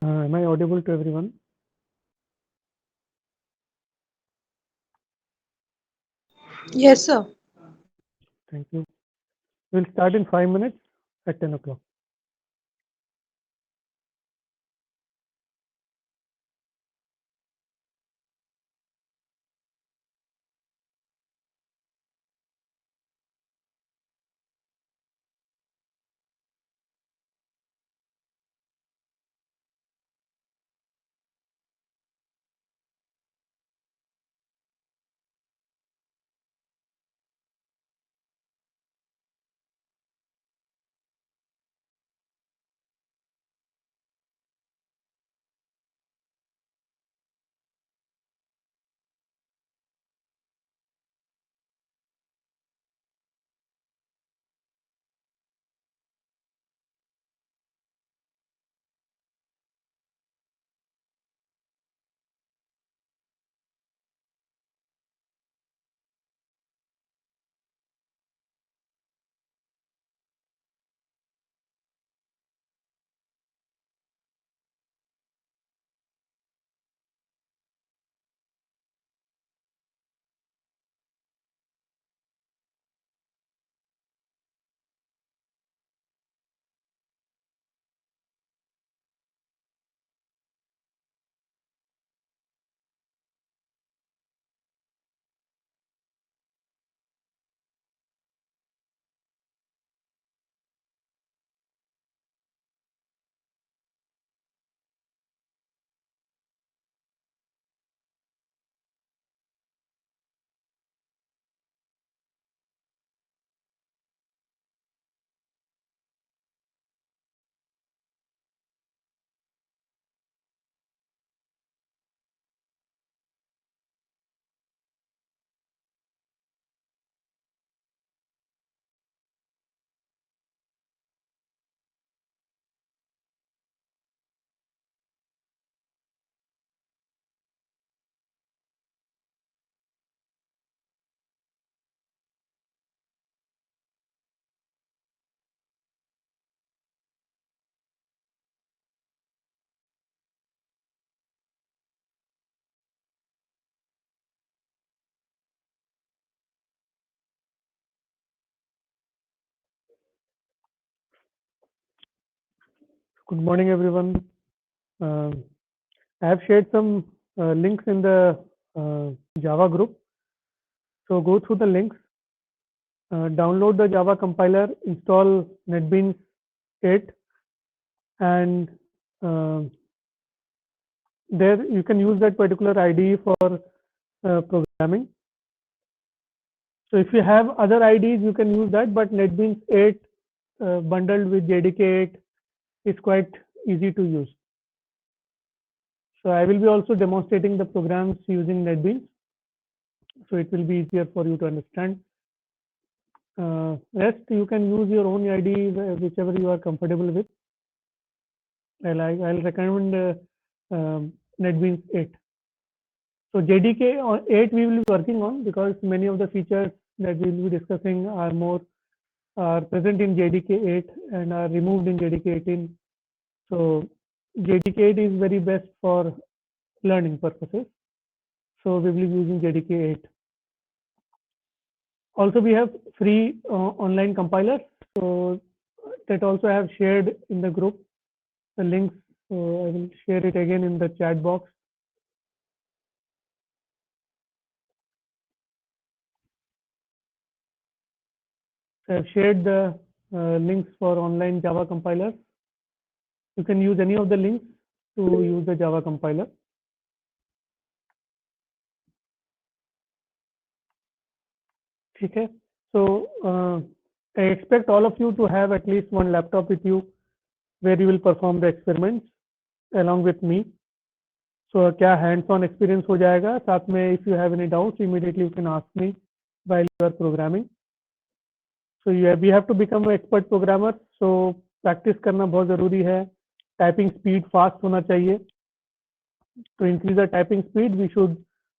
Am I audible to everyone? Yes, sir. Thank you. We'll start in 5 minutes at 10 o'clock. Good morning, everyone. I have shared some links in the Java group. So go through the links, download the Java compiler, install NetBeans 8, and there you can use that particular IDE for programming. So if you have other IDEs, you can use that, but NetBeans 8 bundled with JDK 8 is quite easy to use. So I will be also demonstrating the programs using NetBeans, so it will be easier for you to understand. Rest, you can use your own IDE, whichever you are comfortable with. I'll recommend NetBeans 8. So JDK 8 we will be working on, because many of the features that we will be discussing are present in JDK 8 and are removed in JDK 18. So JDK 8 is very best for learning purposes. So we will be using JDK 8. Also, we have free online compilers. So that also I have shared in the group, the links. So I will share it again in the chat box. So I've shared the links for online Java compilers. You can use any of the links to use the Java compiler. Okay. So I expect all of you to have at least one laptop with you where you will perform the experiments along with me. So क्या hands-on experience हो जाएगा साथ में. If you have any doubts, immediately you can ask me while you are programming. So we have to become an expert programmer. So practice करना बहुत ज़रूरी है. Typing speed fast होना चाहिए. To increase the typing speed, we should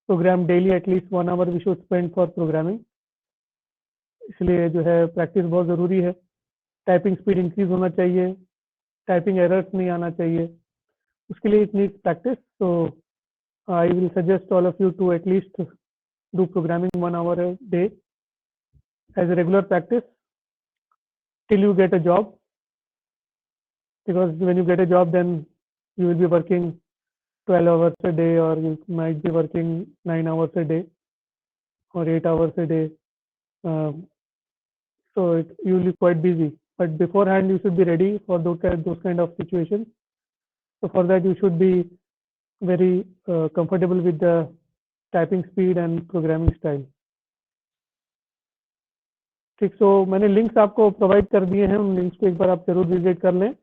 program daily, at least 1 hour we should spend for programming. इसलिए जो है practice बहुत ज़रूरी है. टाइपिंग स्पीड इंक्रीज होना चाहिए. टाइपिंग एरर्स नहीं आना चाहिए. उसके लिए it needs practice. So I will suggest all of you to at least do programming 1 hour a day as a regular practice till you get a job, because when you get a job then you will be working 12 hours a day, or you might be working 9 hours a day or 8 hours a day. So you will be quite busy, but beforehand you should be ready for those kind of situations. So for that you should be very comfortable with the typing speed and programming style. ठीक, सो मैंने links आपको provide कर दिए हैं, उन links को एक बार आप जरूर विजिट कर लें।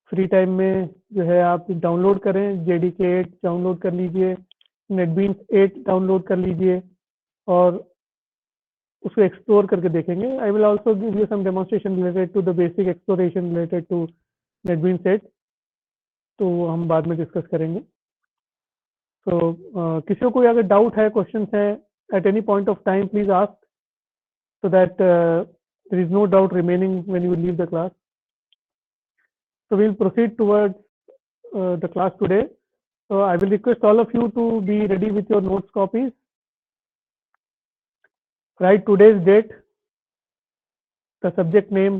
फ्री टाइम में जो है आप डाउनलोड करें, JDK 8 डाउनलोड कर लीजिए, NetBeans 8 डाउनलोड कर लीजिए और उसको एक्सप्लोर करके देखेंगे। I will also give you some demonstration related to the basic exploration related to NetBeans 8, तो हम बाद में डिस्कस करेंगे। तो किसी को कोई अगर डाउट है, क्वेश्चन है at any point of time, please ask so that there is no doubt remaining when you leave the class. So we'll proceed towards the class today. So I will request all of you to be ready with your notes copies. Write today's date, the subject name,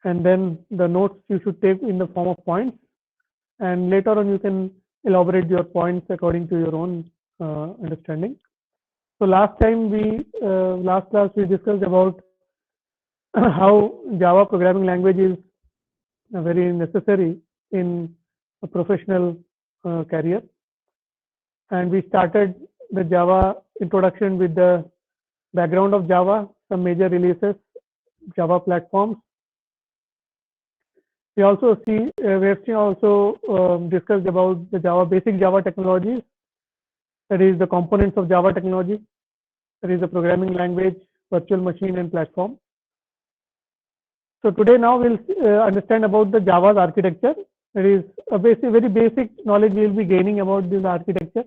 and then the notes you should take in the form of points, and later on you can elaborate your points according to your own understanding. So last time last class we discussed about how Java programming language is very necessary in a professional career, and we started the Java introduction with the background of Java, some major releases, Java platforms. We also discussed about the basic Java technologies, that is the components of Java technology, that is the programming language, virtual machine, and platform. So today now we'll understand about the Java's architecture. That is a very basic knowledge we will be gaining about this architecture.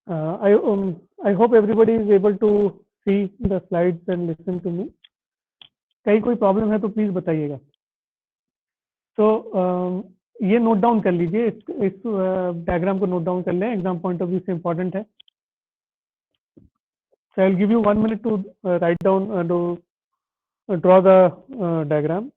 I hope everybody is able to see the slides and listen to me. कहीं कोई problem है तो please बताइएगा। तो ये note down कर लीजिए, इस डायग्राम को नोट डाउन कर लें, एग्जाम पॉइंट ऑफ व्यू से इम्पोर्टेंट है। So I'll give you 1 minute to write down, draw the diagram.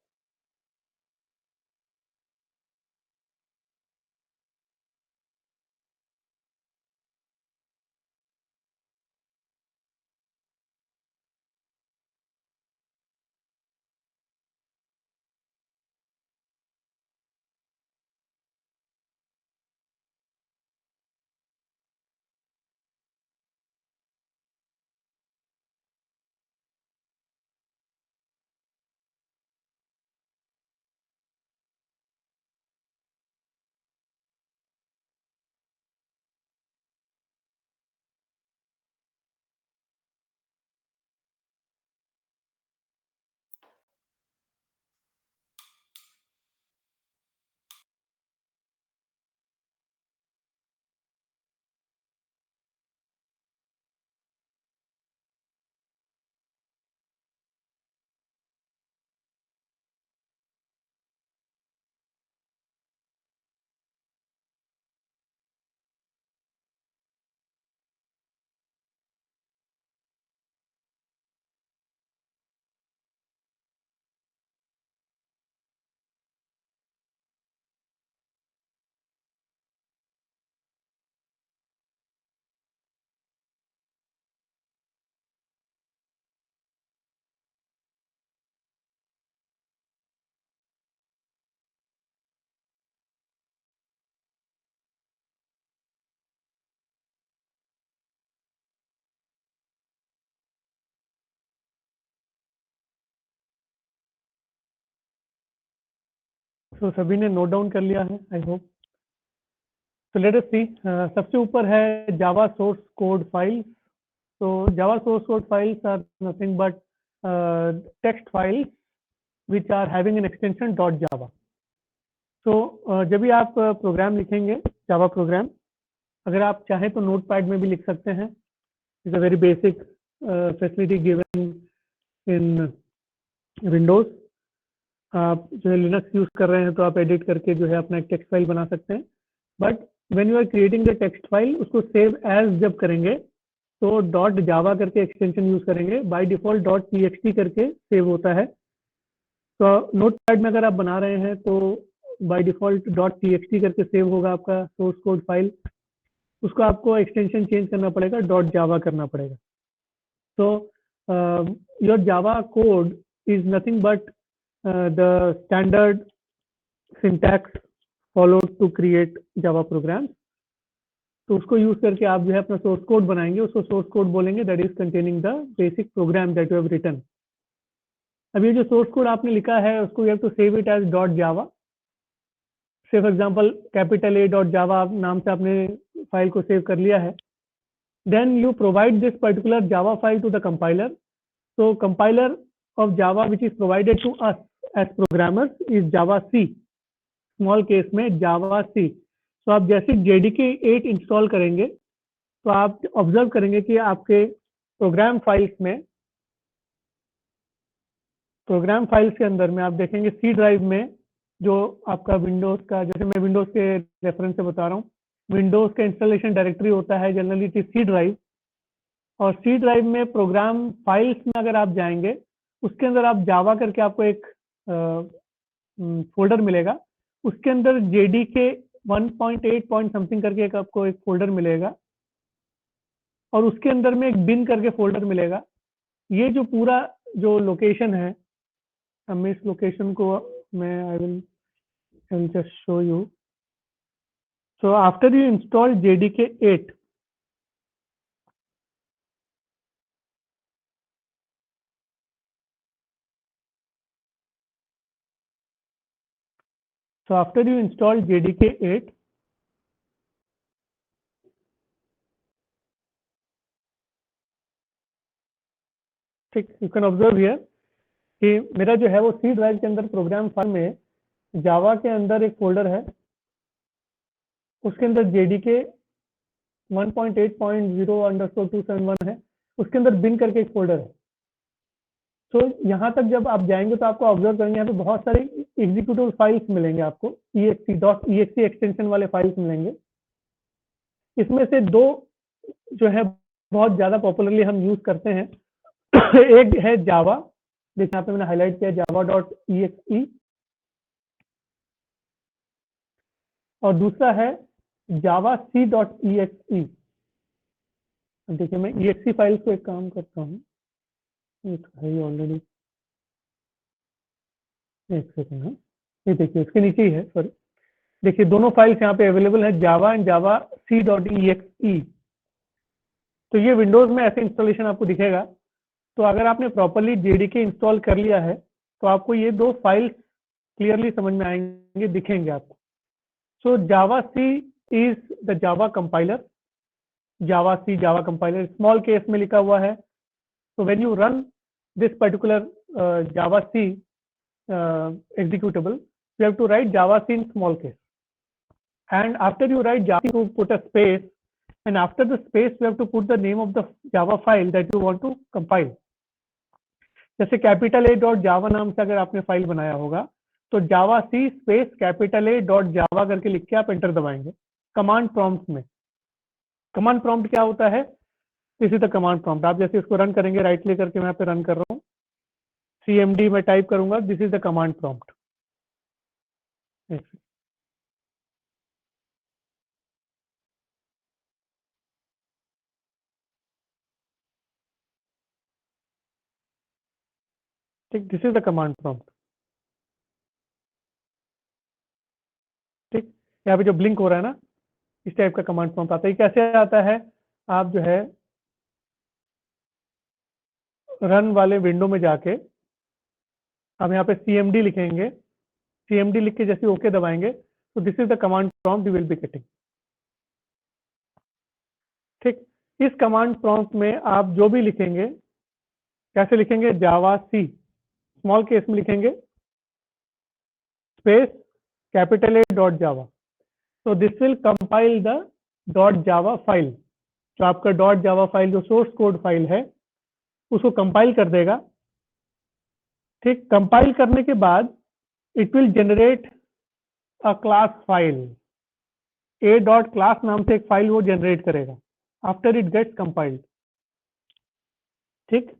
तो सभी ने नोट डाउन कर लिया है, आई होप। तो लेट अस सी, सबसे ऊपर है जावा सोर्स कोड फाइल्स। तो Java source code files are nothing but text files which are having an extension .java. तो जब भी आप प्रोग्राम लिखेंगे, जावा प्रोग्राम, अगर आप चाहें तो नोटपैड में भी लिख सकते हैं। It's a very basic facility given in Windows. आप जो है लिनक्स यूज कर रहे हैं तो आप एडिट करके जो है अपना एक टेक्स्ट फाइल बना सकते हैं। But when you are creating the text file, उसको सेव एज जब करेंगे तो डॉट जावा करके एक्सटेंशन यूज करेंगे। बाय डिफॉल्ट डॉट टीएक्सटी करके सेव होता है। तो नोटपैड में अगर आप बना रहे हैं तो बाय डिफॉल्ट डॉट टीएक्सटी करके सेव होगा आपका सोर्स कोड फाइल। उसको आपको एक्सटेंशन चेंज करना पड़ेगा, डॉट जावा करना पड़ेगा। तो your Java code is nothing but the standard syntax followed to create Java program. तो उसको यूज करके आप जो है अपना सोर्स कोड बनाएंगे, उसको सोर्स कोड बोलेंगे, that is containing the basic program that you have written. अब ये जो सोर्स कोड आपने लिखा है उसको you have to save it as dot Java. Say for example capital A dot Java नाम से आपने फाइल को सेव कर लिया है। Then you provide this particular Java file to the compiler. So compiler of Java which is provided to us as programmers is Java C, small case में Java C। तो आप जैसे JDK 8 इंस्टॉल करेंगे तो आप ऑब्जर्व करेंगे कि आपके प्रोग्राम फाइल्स के अंदर में आप देखेंगे सी ड्राइव में जो आपका विंडोज का, जैसे मैं विंडोज के रेफरेंस से बता रहा हूँ, विंडोज का इंस्टॉलेशन डायरेक्टरी होता है generally it is C drive. और सी ड्राइव में प्रोग्राम फाइल्स में अगर आप जाएंगे उसके अंदर आप जावा करके आपको एक फोल्डर मिलेगा। उसके अंदर JDK 1.8 पॉइंट समथिंग करके एक आपको एक फोल्डर मिलेगा और उसके अंदर में एक बिन करके फोल्डर मिलेगा। ये जो पूरा जो लोकेशन है, मैं इस लोकेशन को मैं I will just show you. So after you install JDK 8, so after you install JDK 8, ठीक, यू कैन ऑब्जर्व हियर कि मेरा जो है वो सी ड्राइव के अंदर प्रोग्राम फाइल में जावा के अंदर एक फोल्डर है, उसके अंदर JDK 1.8.0_271 है, उसके अंदर बिन करके एक फोल्डर है। तो यहाँ तक जब आप जाएंगे तो आपको ऑब्जर्व करेंगे यहाँ पे बहुत सारे एग्जीक्यूटिव फाइल्स मिलेंगे आपको, exe एक्सटेंशन वाले फाइल्स मिलेंगे। इसमें से दो जो है बहुत ज्यादा पॉपुलरली हम यूज करते हैं। एक है जावा, देखिए यहाँ पे मैंने हाईलाइट किया java.exe, और दूसरा है javac.exe। देखिए मैं exe फाइल को एक काम करता हूँ, है ऑलरेडी, एक सेकंड है, ये देखिए इसके नीचे ही है, सॉरी। देखिए दोनों फाइल्स यहाँ पे अवेलेबल है, जावा एंड javac.exe। तो ये विंडोज में ऐसे इंस्टॉलेशन आपको दिखेगा। तो अगर आपने प्रॉपरली JDK इंस्टॉल कर लिया है तो आपको ये दो फाइल्स क्लियरली समझ में आएंगे, दिखेंगे आपको। So Java C is the Java compiler, Java C Java compiler small case में लिखा हुआ है। So when you run this particular Java C executable, you have to write java c in small case, and after you write java, you put a space, and after the space you have to put the name of the java file that you want to compile। जैसे capital A dot Java नाम से अगर आपने file बनाया होगा तो Java C space capital A dot Java करके लिख के आप एंटर दबाएंगे कमांड प्रॉम्प्ट में। कमांड प्रॉम्प्ट क्या होता है? This is the command prompt. आप जैसे इसको रन करेंगे, राइट क्लिक करके मैं यहाँ पे रन कर रहा हूँ, CMD में टाइप करूंगा, this is the command prompt. ठीक, this is the command prompt. ठीक, यहाँ पे जो ब्लिंक हो रहा है ना, इस टाइप का कमांड प्रॉम्प्ट आता है। कैसे आता है? आप जो है रन वाले विंडो में जाके आप यहाँ पे CMD लिखेंगे, CMD लिख के जैसे ओके दबाएंगे तो this is the command prompt you will be getting. ठीक, इस कमांड प्रॉम्प्ट में आप जो भी लिखेंगे, कैसे लिखेंगे? जावा सी स्मॉल केस में लिखेंगे, space capital A dot Java. तो this will compile the dot Java file. जो आपका डॉट जावा फाइल जो सोर्स कोड फाइल है उसको कंपाइल कर देगा। ठीक, कंपाइल करने के बाद it will generate a class file. a dot class नाम से एक फाइल वो जनरेट करेगा after it gets compiled. ठीक,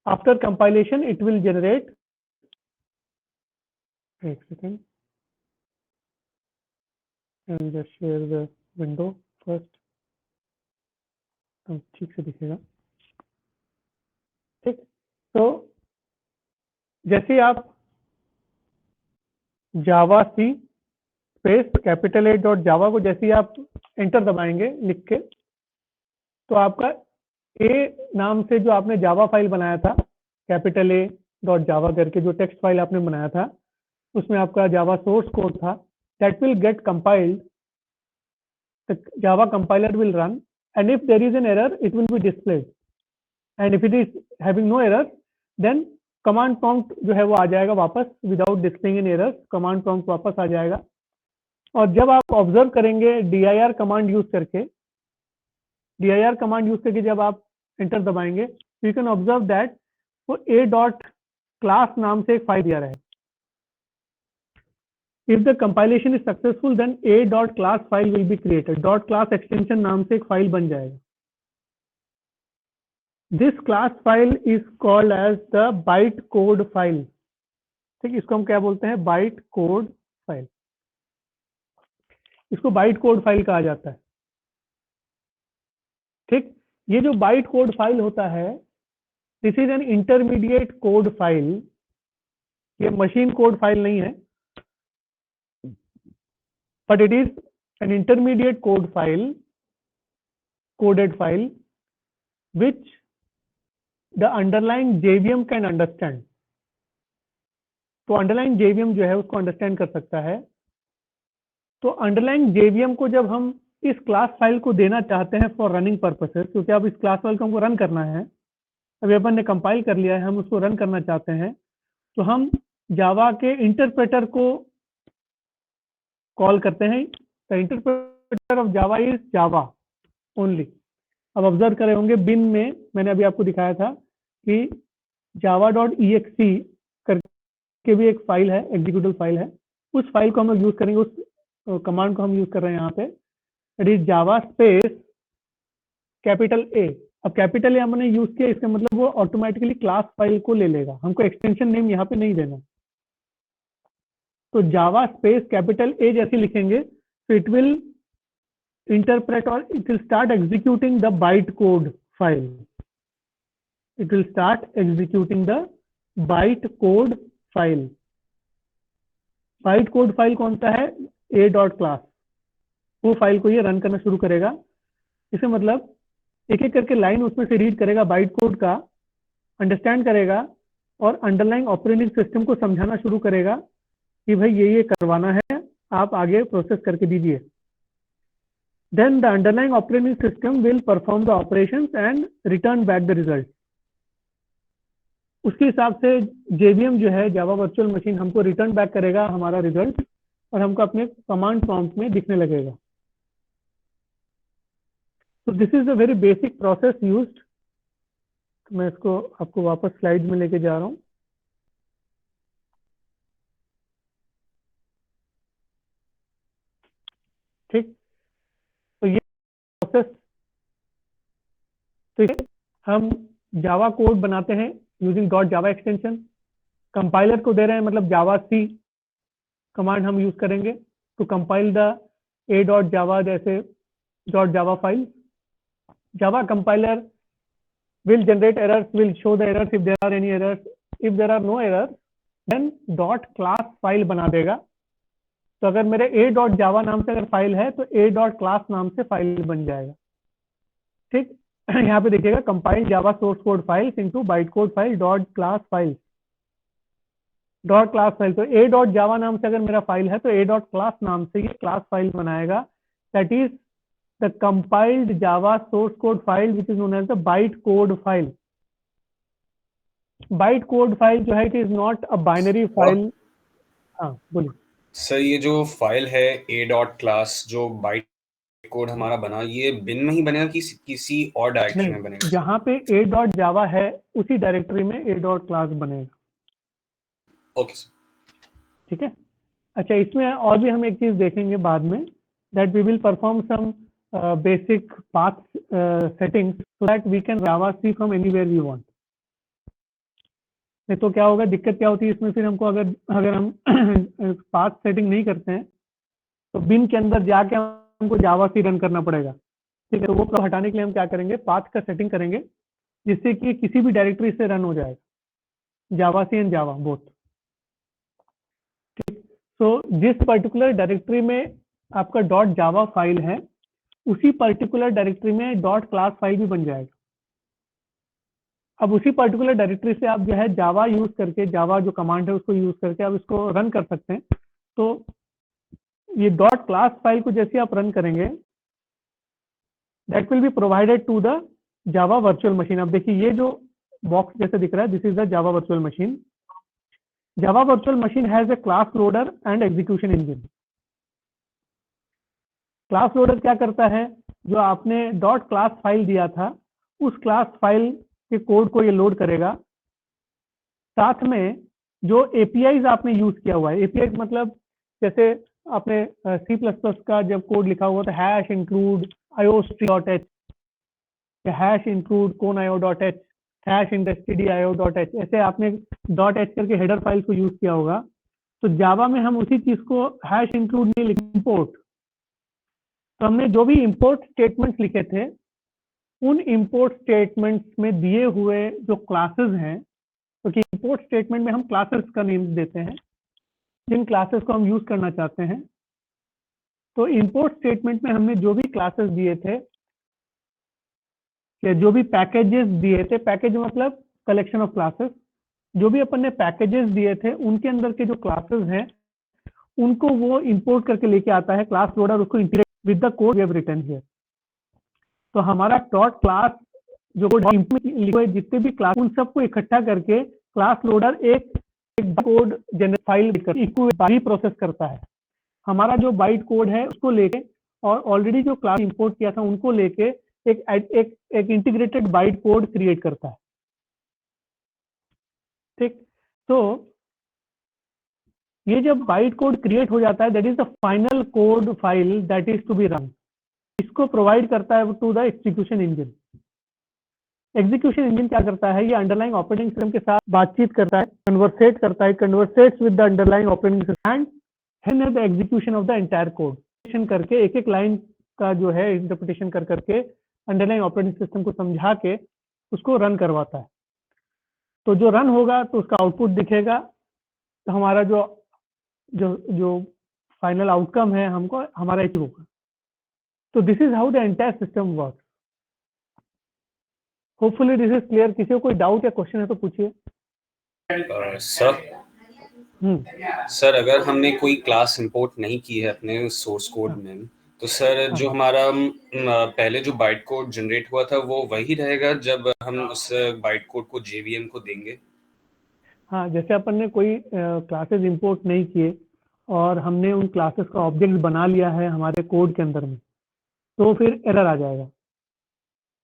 after compilation it will generate, एक second, I will just share the window first, तब ठीक से दिखेगा. ठीक, तो जैसे आप Java C space capital A dot Java को जैसे ही आप एंटर दबाएंगे लिख के, तो आपका ए नाम से जो आपने जावा फाइल बनाया था, कैपिटल A डॉट जावा करके जो टेक्स्ट फाइल आपने बनाया था, उसमें आपका जावा सोर्स कोड था, that will get compiled. The Java compiler will run, and if there is an error, it will be displayed. And if it is having no error, then command prompt जो है वो आ जाएगा वापस, without displaying an error, command prompt वापस आ जाएगा. और जब आप ऑब्जर्व करेंगे dir कमांड यूज करके, dir कमांड यूज करके जब आप एंटर दबाएंगे, यू कैन ऑब्जर्व दैट वो a डॉट क्लास नाम से एक फाइल दिया रहा है. If the compilation is successful, then a dot class file will be created. Dot class extension नाम से एक फाइल बन जाएगा. This class file is called as the bytecode file. ठीक, इसको हम क्या बोलते हैं? bytecode file. इसको bytecode file कहा जाता है. ठीक, ये जो bytecode file होता है, this is an intermediate code file. ये machine code file नहीं है, but it is an intermediate code file, coded file, which the underlying JVM can understand. तो underlying JVM जो है उसको understand कर सकता है. तो underlying JVM को जब हम इस क्लास फाइल को देना चाहते हैं फॉर रनिंग पर्पसेस, क्योंकि अब इस क्लास फाइल को हमको रन करना है, अभी अपन ने कंपाइल कर लिया है, हम उसको रन करना चाहते हैं, तो हम जावा के इंटरप्रेटर को कॉल करते हैं. The interpreter of Java is Java only. अब ऑब्जर्व करे होंगे बिन में मैंने अभी आपको दिखाया था कि java.exe करके भी एक फाइल है, एग्जीक्यूटिव फाइल है. उस फाइल को हम लोग यूज करेंगे, उस कमांड को हम यूज कर रहे हैं यहाँ पे. It is Java space capital A. अब कैपिटल ए हमने यूज किया, इसका मतलब वो ऑटोमेटिकली क्लास फाइल को ले लेगा, हमको एक्सटेंशन नेम यहाँ पे नहीं देना. तो जावा स्पेस कैपिटल ए जैसे लिखेंगे तो it will interpret or it will start executing the bytecode file. It will start executing the bytecode file. bytecode file कौन सा है? a dot class. वो फाइल को ये रन करना शुरू करेगा. इसका मतलब एक एक करके लाइन उसमें से रीड करेगा, बाइट कोड का अंडरस्टैंड करेगा और अंडरलाइंग ऑपरेटिंग सिस्टम को समझाना शुरू करेगा कि भाई ये करवाना है, आप आगे प्रोसेस करके दीजिए. Then the underlying operating system will perform the operations and return back the result. उसके हिसाब से JVM जो है जावा वर्चुअल मशीन हमको रिटर्न बैक करेगा हमारा रिजल्ट और हमको अपने कमांड प्रॉम्प्ट में दिखने लगेगा. तो this is a very basic process used. मैं इसको आपको वापस स्लाइड में लेके जा रहा हूँ. ठीक, तो ये प्रोसेस, तो हम जावा कोड बनाते हैं using dot Java extension. Compiler को दे रहे हैं, मतलब जावा सी कमांड हम यूज करेंगे to compile the A dot Java जैसे dot Java file. Java compiler will generate errors, will show the errors if there are any errors. If there are no errors, then dot class file बना देगा. तो अगर मेरे a dot java नाम से अगर file है तो a dot class नाम से फाइल बन जाएगा. ठीक, यहाँ पे देखिएगा compile java source code files into bytecode file dot class file. Dot class file, तो a dot java नाम से अगर मेरा फाइल है तो a dot class नाम से ये क्लास फाइल बनाएगा. That is the compiled Java source code file which is known as the bytecode file. Bytecode file जो है it is not a binary file. हाँ बोलिए सर. ये जो फाइल है a डॉट क्लास जो बाइट कोड हमारा बना, ये बिन में ही बनेगा कि किसी और डायरेक्टरी में बनेगा? जहाँ पे a डॉट जावा है उसी डायरेक्टरी में a डॉट क्लास बनेगा. ओके सर, ठीक है. अच्छा, इसमें और भी हम एक चीज देखेंगे बाद में, that we will perform some basic path settings so that we can javac from anywhere we want. नहीं तो क्या होगा, दिक्कत क्या होती है इसमें, फिर हमको अगर हम पाथ सेटिंग नहीं करते हैं तो बिन के अंदर जाके हमको जावा सी रन करना पड़ेगा। ठीक है, तो वो प्रॉब्लम हटाने के लिए हम क्या करेंगे, पाथ का सेटिंग करेंगे जिससे कि किसी भी डायरेक्टरी से रन हो जाएगा, जावा सी एंड जावा बोथ। तो जिस पर्टिकुलर डायरेक्टरी में आपका डॉट जावा फाइल है, उसी पर्टिकुलर डायरेक्टरी में डॉट क्लास फाइल भी बन जाएगा। अब उसी पर्टिकुलर डायरेक्टरी से आप जो है जावा यूज करके, जावा जो कमांड है उसको यूज करके आप इसको रन कर सकते हैं। तो ये डॉट क्लास फाइल को जैसे आप रन करेंगे, that will be provided to the Java virtual machine. अब देखिए ये जो बॉक्स जैसे दिख रहा है, this is the Java virtual machine. Java virtual machine has a class loader and execution engine. Class loader क्या करता है, जो आपने डॉट क्लास फाइल दिया था उस क्लास फाइल के कोड को ये लोड करेगा। साथ में जो एपीआईज आपने यूज किया हुआ है, एपीआई मतलब जैसे आपने सी प्लस प्लस का जब कोड लिखा हुआ था, hash include iostream.h, hash include conio.h, hash indextdio.h, ऐसे आपने .h करके हेडर फाइल को यूज किया होगा। तो जावा में हम उसी चीज को हैश इंक्लूड नहीं लिखे, इंपोर्ट। तो हमने जो भी इंपोर्ट स्टेटमेंट्स लिखे थे, उन इंपोर्ट स्टेटमेंट्स में दिए हुए जो क्लासेस हैं, क्योंकि इंपोर्ट स्टेटमेंट में हम क्लासेस का नेम देते हैं जिन क्लासेस को हम यूज करना चाहते हैं। तो इंपोर्ट स्टेटमेंट में हमने जो भी क्लासेस दिए थे या जो भी पैकेजेस दिए थे, पैकेज मतलब कलेक्शन ऑफ क्लासेस, जो भी अपन ने पैकेजेस दिए थे उनके अंदर के जो क्लासेस हैं उनको वो इंपोर्ट करके लेके आता है क्लास लोडर, उसको integrate with the code we have written here. तो हमारा डॉट क्लास जो कोड जितने भी क्लास, उन सबको इकट्ठा करके क्लास लोडर एक कोड जनरेट फाइल भी प्रोसेस करता है। हमारा जो बाइट कोड है उसको लेके और ऑलरेडी जो क्लास इंपोर्ट किया था उनको लेके एक इंटीग्रेटेड बाइट कोड क्रिएट करता है। ठीक, तो ये जब बाइट कोड क्रिएट हो जाता है, that is the final code file that is to be run. इसको प्रोवाइड करता है to the execution engine. Execution engine क्या करता है, ये अंडरलाइंग ऑपरेटिंग सिस्टम के साथ बातचीत करता है, conversates with the underlying operating system and the execution of the entire code करके एक एक लाइन का जो है इंटरप्रिटेशन कर करके अंडरलाइंग ऑपरेटिंग सिस्टम को समझा के उसको रन करवाता है। तो जो रन होगा तो उसका आउटपुट दिखेगा, तो हमारा जो जो जो फाइनल आउटकम है हमको हमारा एक होगा। तो this is how the entire system work. Hopefully this is clear. किसी को कोई डाउट या क्वेश्चन है तो पूछिए। सर अगर हमने कोई क्लास इंपोर्ट नहीं की है अपने सोर्स कोड में, तो सर जो हमारा पहले जो बाइट कोड जनरेट हुआ था वो वही रहेगा जब हम उस बाइट कोड को जेवीएम को देंगे? हाँ, जैसे अपन ने कोई क्लासेस इंपोर्ट नहीं किए और हमने उन क्लासेस का ऑब्जेक्ट बना लिया है हमारे कोड के अंदर में, तो फिर एरर आ जाएगा।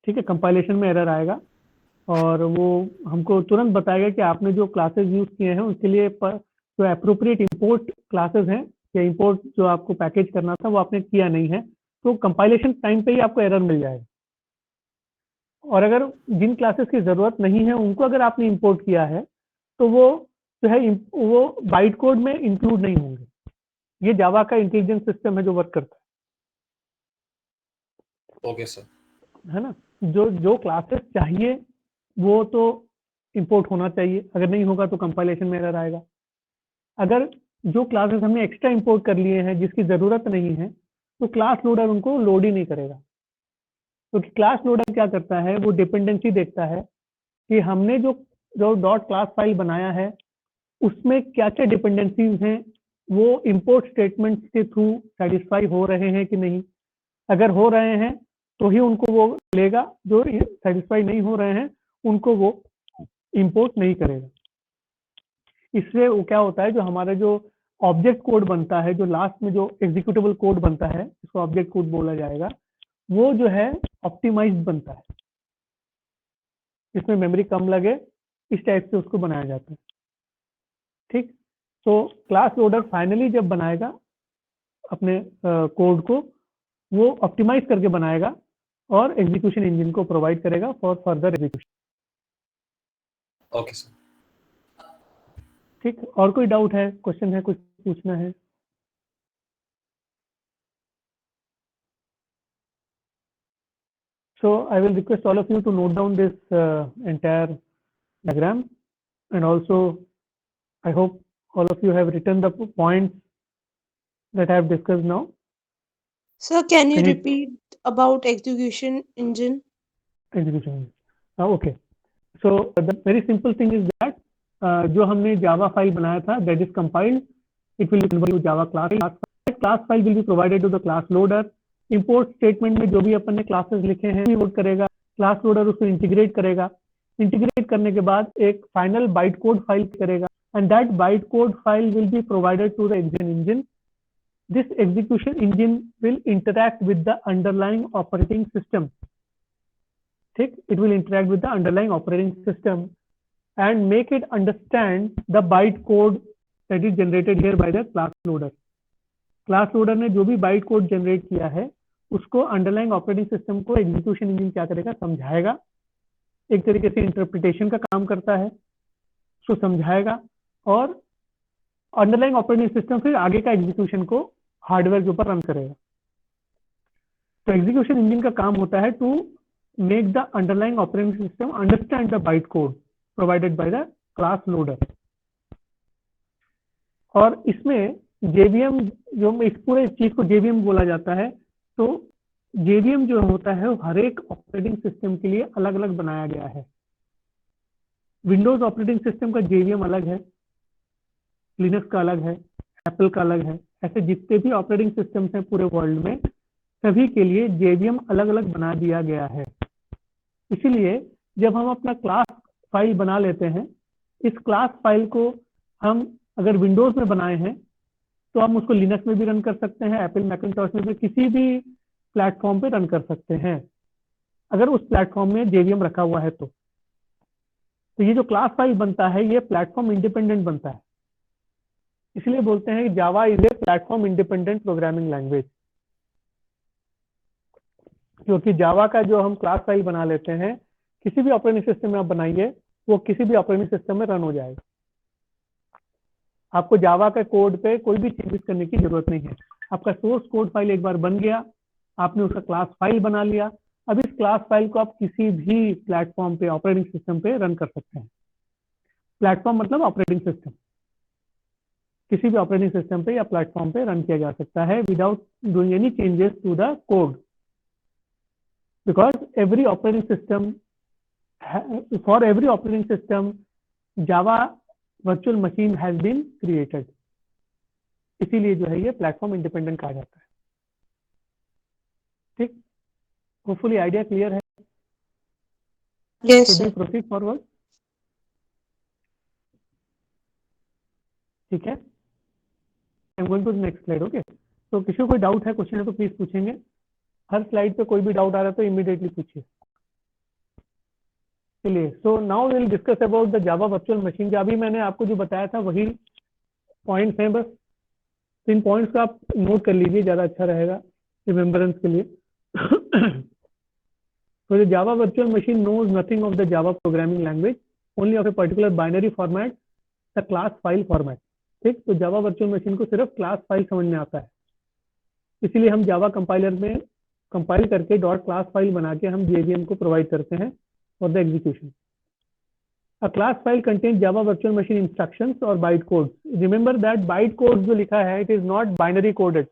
ठीक है, कंपाइलेशन में एरर आएगा और वो हमको तुरंत बताएगा कि आपने जो क्लासेस यूज किए हैं उसके लिए जो अप्रोप्रिएट इंपोर्ट क्लासेस हैं या इंपोर्ट जो आपको पैकेज करना था वो आपने किया नहीं है, तो कंपाइलेशन टाइम पे ही आपको एरर मिल जाएगा। और अगर जिन क्लासेस की जरूरत नहीं है उनको अगर आपने इंपोर्ट किया है तो वो जो है वो बाइट कोड में इंक्लूड नहीं होंगे। ये जावा का इंटेलिजेंस सिस्टम है जो वर्क करता है। ओके सर, है ना, जो क्लासेस चाहिए वो तो इंपोर्ट होना चाहिए, अगर नहीं होगा तो कंपाइलेशन में एरर आएगा। अगर जो क्लासेस हमने एक्स्ट्रा इंपोर्ट कर लिए हैं जिसकी जरूरत नहीं है, तो क्लास लोडर उनको लोड ही नहीं करेगा। क्योंकि क्लास लोडर क्या करता है, वो डिपेंडेंसी देखता है कि हमने जो डॉट क्लास फाइल बनाया है उसमें क्या क्या डिपेंडेंसीज हैं, वो इंपोर्ट स्टेटमेंट के थ्रू सेटिस्फाई हो रहे हैं कि नहीं। अगर हो रहे हैं तो ही उनको वो लेगा, जो सेटिस्फाई नहीं हो रहे हैं उनको वो इंपोर्ट नहीं करेगा। इससे वो क्या होता है, जो हमारा जो ऑब्जेक्ट कोड बनता है, जो लास्ट में जो एग्जीक्यूटेबल कोड बनता है, इसको ऑब्जेक्ट कोड बोला जाएगा, वो जो है ऑप्टिमाइज्ड बनता है, इसमें मेमोरी कम लगे, इस टाइप से उसको बनाया जाता है। ठीक, तो क्लास लोडर फाइनली जब बनाएगा अपने कोड को, वो ऑप्टिमाइज करके बनाएगा और एग्जीक्यूशन इंजन को प्रोवाइड करेगा for further execution. Okay sir. ठीक, और कोई डाउट है, क्वेश्चन है, कुछ पूछना है? So I will request all of you to note down this entire diagram, and also I hope all of you have written the points that I have discussed now. Sir, can you Any- repeat about execution engine? Execution. Okay. So the very simple thing is that जो हमने Java file बनाया था, that is compiled, it will be converted to Java class. That class file will be provided to the class loader. Import statement में जो भी अपन ने classes लिखे हैं, import करेगा, class loader उसको integrate करेगा, integrate करने के बाद एक final bytecode file करेगा, and that bytecode file will be provided to the execution engine. This execution engine will interact with the underlying operating system. ठीक, it will interact with the underlying operating system and make it understand the bytecode that is generated here by the class loader. Class loader ने जो भी bytecode generate किया है, उसको underlying operating system को execution engine क्या करेगा, समझाएगा, एक तरीके से interpretation का काम करता है, उसको समझाएगा और underlying operating system फिर आगे का execution को हार्डवेयर के ऊपर रन करेगा। तो execution engine का काम होता है to make the underlying operating system understand the bytecode provided by the class loader. और इसमें JVM, जो इस पूरे चीज को JVM बोला जाता है, तो JVM जो होता है वो हर एक ऑपरेटिंग सिस्टम के लिए अलग अलग बनाया गया है। विंडोज ऑपरेटिंग सिस्टम का JVM अलग है, लिनक्स का अलग है, एप्पल का अलग है, ऐसे जितने भी ऑपरेटिंग सिस्टम्स हैं पूरे वर्ल्ड में, सभी के लिए JVM अलग अलग बना दिया गया है। इसीलिए जब हम अपना क्लास फाइल बना लेते हैं, इस क्लास फाइल को हम अगर विंडोज में बनाए हैं तो हम उसको लिनक्स में भी रन कर सकते हैं, एप्पल मैकिंटॉश में भी, किसी भी प्लेटफॉर्म पे रन कर सकते हैं, अगर उस प्लेटफॉर्म में JVM रखा हुआ है तो ये जो क्लास फाइल बनता है ये प्लेटफॉर्म इंडिपेंडेंट बनता है। इसलिए बोलते हैं कि Java is a platform independent programming language, क्योंकि जावा का जो हम क्लास फाइल बना लेते हैं, किसी भी ऑपरेटिंग सिस्टम में आप बनाइए, वो किसी भी ऑपरेटिंग सिस्टम में रन हो जाएगा। आपको जावा का कोड पे कोई भी चेंजेस करने की जरूरत नहीं है। आपका सोर्स कोड फाइल एक बार बन गया, आपने उसका क्लास फाइल बना लिया, अब इस क्लास फाइल को आप किसी भी प्लेटफॉर्म पे, ऑपरेटिंग सिस्टम पे रन कर सकते हैं। प्लेटफॉर्म मतलब ऑपरेटिंग सिस्टम, किसी भी ऑपरेटिंग सिस्टम पे या प्लेटफॉर्म पे रन किया जा सकता है without doing any changes to the code, because every operating system, for every operating system, Java virtual machine has been created. इसीलिए जो है ये प्लेटफॉर्म इंडिपेंडेंट कहा जाता है। ठीक, होपफुली आइडिया क्लियर है। Yes, Should we sir. proceed forward? ठीक है, I am going to the next slide. Okay, तो किसी को कोई डाउट है, क्वेश्चन है तो प्लीज पूछेंगे। हर स्लाइड पे कोई भी डाउट आ रहा है तो इमीडिएटली पूछिए। चलिए, so now we will discuss about the Java virtual machine. अभी मैंने आपको जो बताया था वही पॉइंट्स हैं, बस इन पॉइंट्स को आप नोट कर लीजिए, ज़्यादा अच्छा रहेगा रिमेम्बरेंस के लिए। So the Java virtual machine knows nothing of the Java programming language, only of a particular binary format, the class file format. ठीक, तो Java virtual machine को सिर्फ क्लास फाइल समझ में आता है, इसीलिए हम Java कंपाइलर में कंपाइल करके डॉट क्लास फाइल बना के हम JVM को प्रोवाइड करते हैं for the execution. A class file contains Java virtual machine instructions और byte codes. Remember that byte codes जो लिखा है, it is not binary coded.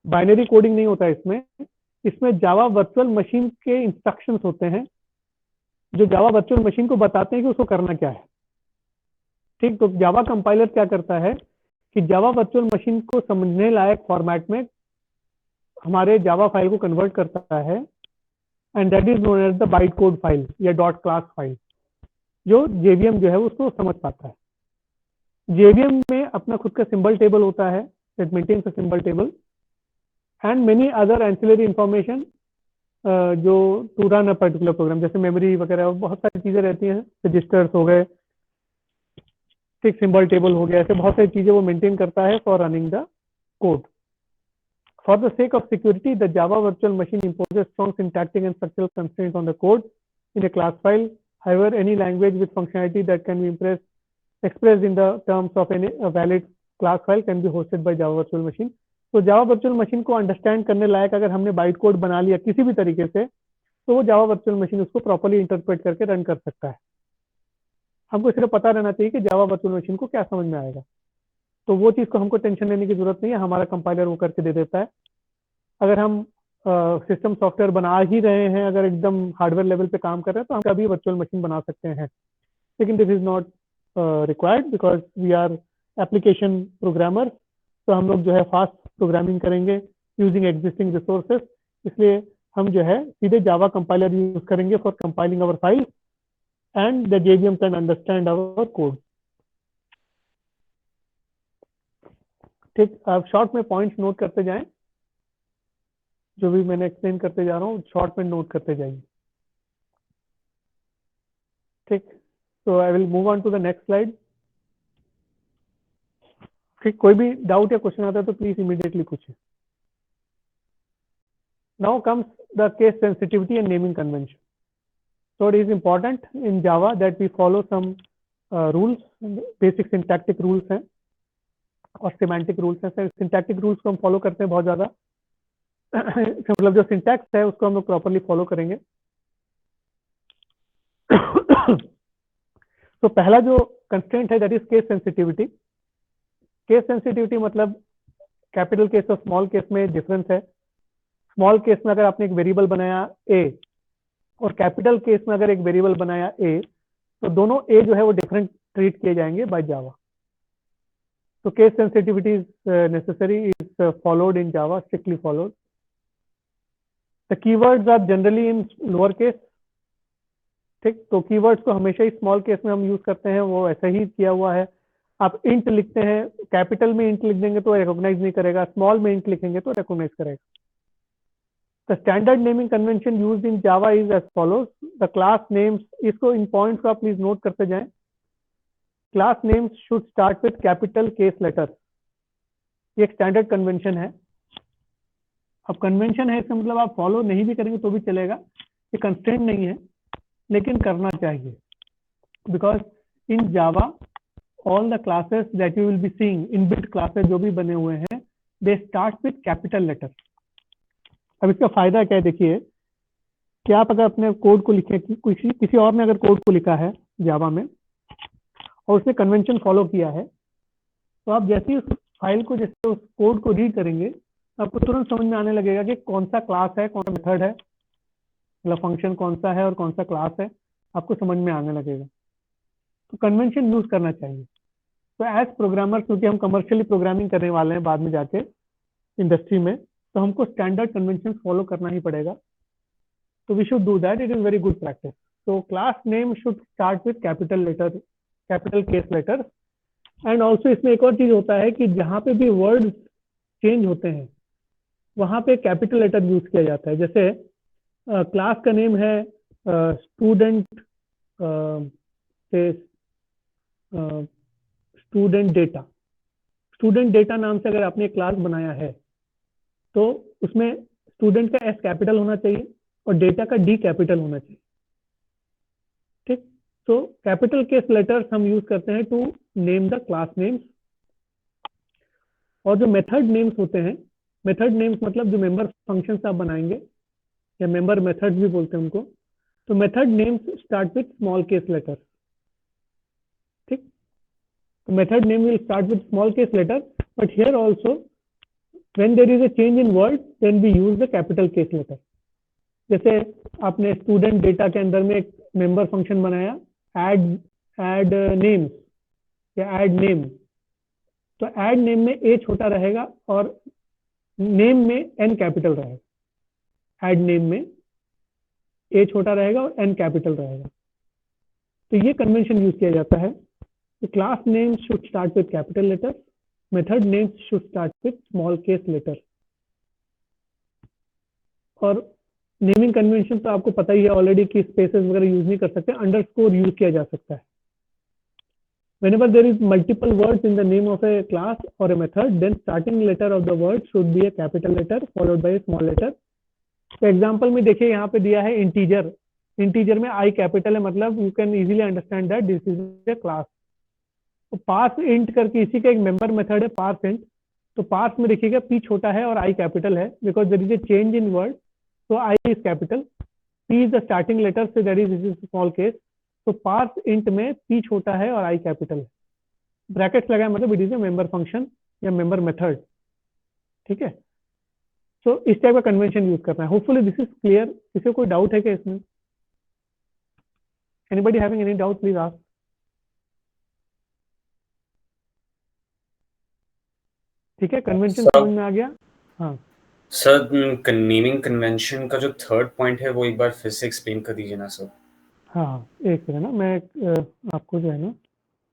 Binary coding नहीं होता है इसमें जावा वर्चुअल मशीन के इंस्ट्रक्शंस होते हैं जो जावा वर्चुअल मशीन को बताते हैं कि उसको करना क्या है। ठीक, तो जावा कंपाइलर क्या करता है कि जावा वर्चुअल मशीन को समझने लायक फॉर्मेट में हमारे जावा फाइल को कन्वर्ट करता है, and that is known as the byte code file या डॉट क्लास फाइल, जो जेवीएम जो है उसको समझ पाता है। जेवीएम में अपना खुद का सिंबल टेबल होता है, that maintains a symbol table and many other ancillary information जो to run a particular program, जैसे मेमोरी वगैरह बहुत सारी चीजें रहती हैं, रजिस्टर्स हो गए, ठीक, सिंबल टेबल हो गया, ऐसे बहुत सारी चीजें वो मेंटेन करता है for running the code. For the sake of security, the Java virtual machine imposes strong syntactic and structural constraints on the code in a class file. However, any language with functionality that can be expressed in the terms of a valid class file can be hosted by Java virtual machine. तो Java virtual machine को understand करने लायक अगर हमने byte code बना लिया किसी भी तरीके से, तो वो Java virtual machine उसको प्रॉपर्ली इंटरप्रेट करके रन कर सकता है. हमको सिर्फ पता रहना चाहिए कि Java virtual machine को क्या समझ में आएगा. तो वो चीज़ को हमको टेंशन लेने की जरूरत नहीं है, हमारा कंपाइलर वो करके दे देता है. अगर हम सिस्टम सॉफ्टवेयर बना ही रहे हैं, अगर एकदम हार्डवेयर लेवल पे काम कर रहे हैं, तो हम कभी वर्चुअल मशीन बना सकते हैं. लेकिन this is not required because we are application programmer. तो हम लोग जो है फास्ट प्रोग्रामिंग करेंगे यूजिंग एग्जिस्टिंग रिसोर्सेज, इसलिए हम जो है सीधे जावा कंपाइलर यूज करेंगे for compiling our file and the JVM can understand our code. ठीक, आप शॉर्ट में पॉइंट्स नोट करते जाएं, जो भी मैंने एक्सप्लेन करते जा रहा हूँ शॉर्ट में नोट करते जाइए. ठीक, तो I will move on to the next slide. ठीक, कोई भी डाउट या क्वेश्चन आता है तो प्लीज इमीडिएटली पूछिए. Now comes the case sensitivity and naming convention. So it is important in Java that we follow some rules, basic syntactic rules हैं और semantic rules हैं. Syntactic rules को हम follow करते हैं बहुत ज़्यादा. मतलब जो सिंटैक्स है उसको हम लोग प्रॉपरली फॉलो करेंगे. तो पहला जो कंस्ट्रेंट है that is case sensitivity. Case sensitivity मतलब कैपिटल केस और स्मॉल केस में डिफरेंस है. स्मॉल केस में अगर आपने एक वेरिएबल बनाया ए और कैपिटल केस में अगर एक वेरिएबल बनाया ए, तो दोनों ए जो है वो डिफरेंट ट्रीट किए जाएंगे बाय जावा. तो case sensitivity is necessary, is followed in Java, strictly followed. The keywords are generally in lower case. ठीक, तो कीवर्ड्स को हमेशा ही स्मॉल केस में हम यूज करते हैं, वो ऐसा ही किया हुआ है. आप इंट लिखते हैं, कैपिटल में इंट लिख देंगे तो रिकॉग्नाइज नहीं करेगा, स्मॉल में इंट लिखेंगे तो रिकॉग्नाइज करेगा. The standard naming convention used in Java is as follows. The class names, इसको इन पॉइंट्स को आप प्लीज नोट करते जाएं. Class names should start with capital case letter. ये एक स्टैंडर्ड कन्वेंशन है. अब कन्वेंशन है इसका मतलब आप फॉलो नहीं भी करेंगे तो भी चलेगा, ये कंस्ट्रेंट नहीं है, लेकिन करना चाहिए. Because in Java all the classes that you will be seeing, inbuilt classes जो भी बने हुए हैं, they start with capital letter. अब इसका फायदा क्या है, देखिए कि आप अगर अपने कोड को लिखे, किसी और ने अगर कोड को लिखा है जावा में और उसने कन्वेंशन फॉलो किया है, तो आप जैसे ही उस फाइल को, जैसे उस कोड को रीड करेंगे, आपको तुरंत समझ में आने लगेगा कि कौन सा क्लास है, कौन सा मेथड है, मतलब फंक्शन कौन सा है और कौन सा क्लास है, आपको समझ में आने लगेगा. तो कन्वेंशन यूज करना चाहिए. तो एज प्रोग्रामर, क्योंकि हम कमर्शियली प्रोग्रामिंग करने वाले हैं बाद में जाके इंडस्ट्री में, तो हमको स्टैंडर्ड कन्वेंशन फॉलो करना ही पड़ेगा. तो we should do that, it is very good practice. तो class name should start with capital letter, capital case letter. And also इसमें एक और चीज होता है कि जहाँ पे भी वर्ड चेंज होते हैं वहां पे कैपिटल लेटर यूज किया जाता है. जैसे क्लास का नेम है student, student data. Student data नाम से अगर आपने एक क्लास बनाया है तो उसमें स्टूडेंट का एस कैपिटल होना चाहिए और डेटा का डी कैपिटल होना चाहिए. ठीक, तो कैपिटल केस लेटर्स हम यूज करते हैं to name the class names. और जो मेथड नेम्स होते हैं, मेथड नेम्स मतलब जो मेंबर फंक्शंस आप बनाएंगे या मेंबर मेथड भी बोलते हैं उनको, तो method names start with small case letter. ठीक, तो method name will start with small case letter, but here also when there is a change in word then we use the capital case letter. जैसे आपने student data के अंदर में एक member function बनाया, add names या add name, तो add name में ए छोटा रहेगा और नेम में एन कैपिटल रहेगा. ऐड नेम में ए छोटा रहेगा और एन कैपिटल रहेगा. तो ये कन्वेंशन यूज किया जाता है. Class name should start with capital letter, method names should start with small case letter. और नेमिंग कन्वेंशन तो आपको पता ही है ऑलरेडी कि स्पेसेस वगैरह यूज नहीं कर सकते, अंडरस्कोर यूज किया जा सकता है. whenever there is multiple words in the name of a class or a method, then starting letter of the word should be a capital letter followed by a small letter. तो example में देखिए यहाँ पे दिया है integer, integer में आई capital है, मतलब you can easily understand that this is a class. तो पार्स इंट करके इसी का एक मेंबर मेथड है पार्स इंट. तो पार्स में देखिएगा पी छोटा है और आई कैपिटल है, because there is a change in word, so I is capital, P is the starting letter, so that is this is small case. So parse int में P छोटा है और I capital है. Brackets लगाए मतलब it is A member function या member method. ठीक है, सो इस टाइप का कन्वेंशन यूज करना है. Hopefully this is clear. किसी को कोई डाउट है क्या इसमें? Anybody having any doubt please ask. ठीक है, कन्वेंशन समझ में आ गया? हाँ सर, नेमिंग कन्वेंशन का जो थर्ड पॉइंट है वो एक बार फिर से एक्सप्लेन कर दीजिए ना सर. हाँ एक सेकंड ना, मैं आपको जो है ना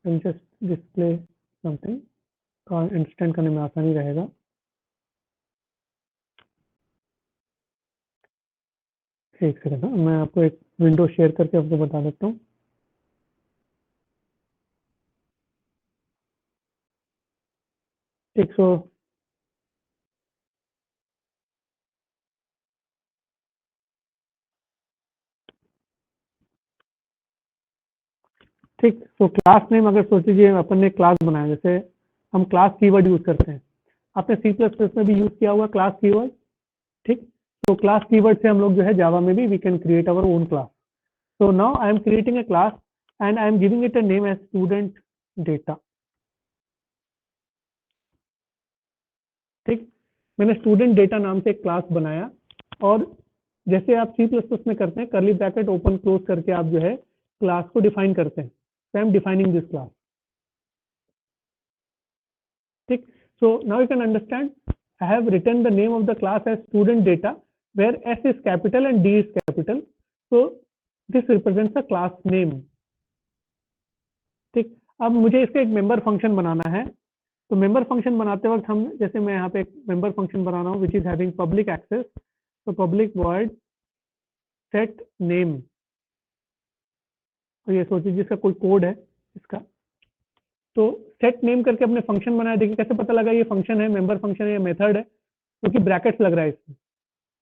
जस्ट डिस्प्ले समथिंग का अंडरस्टैंड करने में आसानी रहेगा. एक सेकंड ना, मैं आपको एक विंडो शेयर करके आपको बता देता हूँ. एक सौ ठीक. तो क्लास नेम अगर सोच लीजिए अपन ने क्लास बनाया, जैसे हम क्लास कीवर्ड यूज करते हैं, आपने सी प्लस प्लस में भी यूज किया हुआ क्लास कीवर्ड. ठीक, तो क्लास कीवर्ड से हम लोग जो है जावा में भी we can create our own class. So now I am creating a class and I am giving it a name as student data. ठीक, मैंने स्टूडेंट डेटा नाम से एक क्लास बनाया, और जैसे आप सी प्लस प्लस में करते हैं करली ब्रैकेट ओपन क्लोज करके आप जो है क्लास को डिफाइन करते हैं. So I am defining this class. ठीक, so now you can understand I have written the name of the class as student data where S is capital and D is capital. So this represents a class name. ठीक, अब मुझे इसका एक member function बनाना है. तो member function बनाते वक्त हम, जैसे मैं यहाँ पे एक मेंबर फंक्शन बना रहा हूँ which is having public access. तो पब्लिक वॉइड सेट नेम, तो ये सोचिए जिसका कोई कोड है इसका. तो सेट नेम करके अपने फंक्शन बनाया. देखिए कैसे पता लगा ये फंक्शन है, मेंबर फंक्शन है या मेथड है, क्योंकि ब्रैकेट्स लग रहा है इसमें.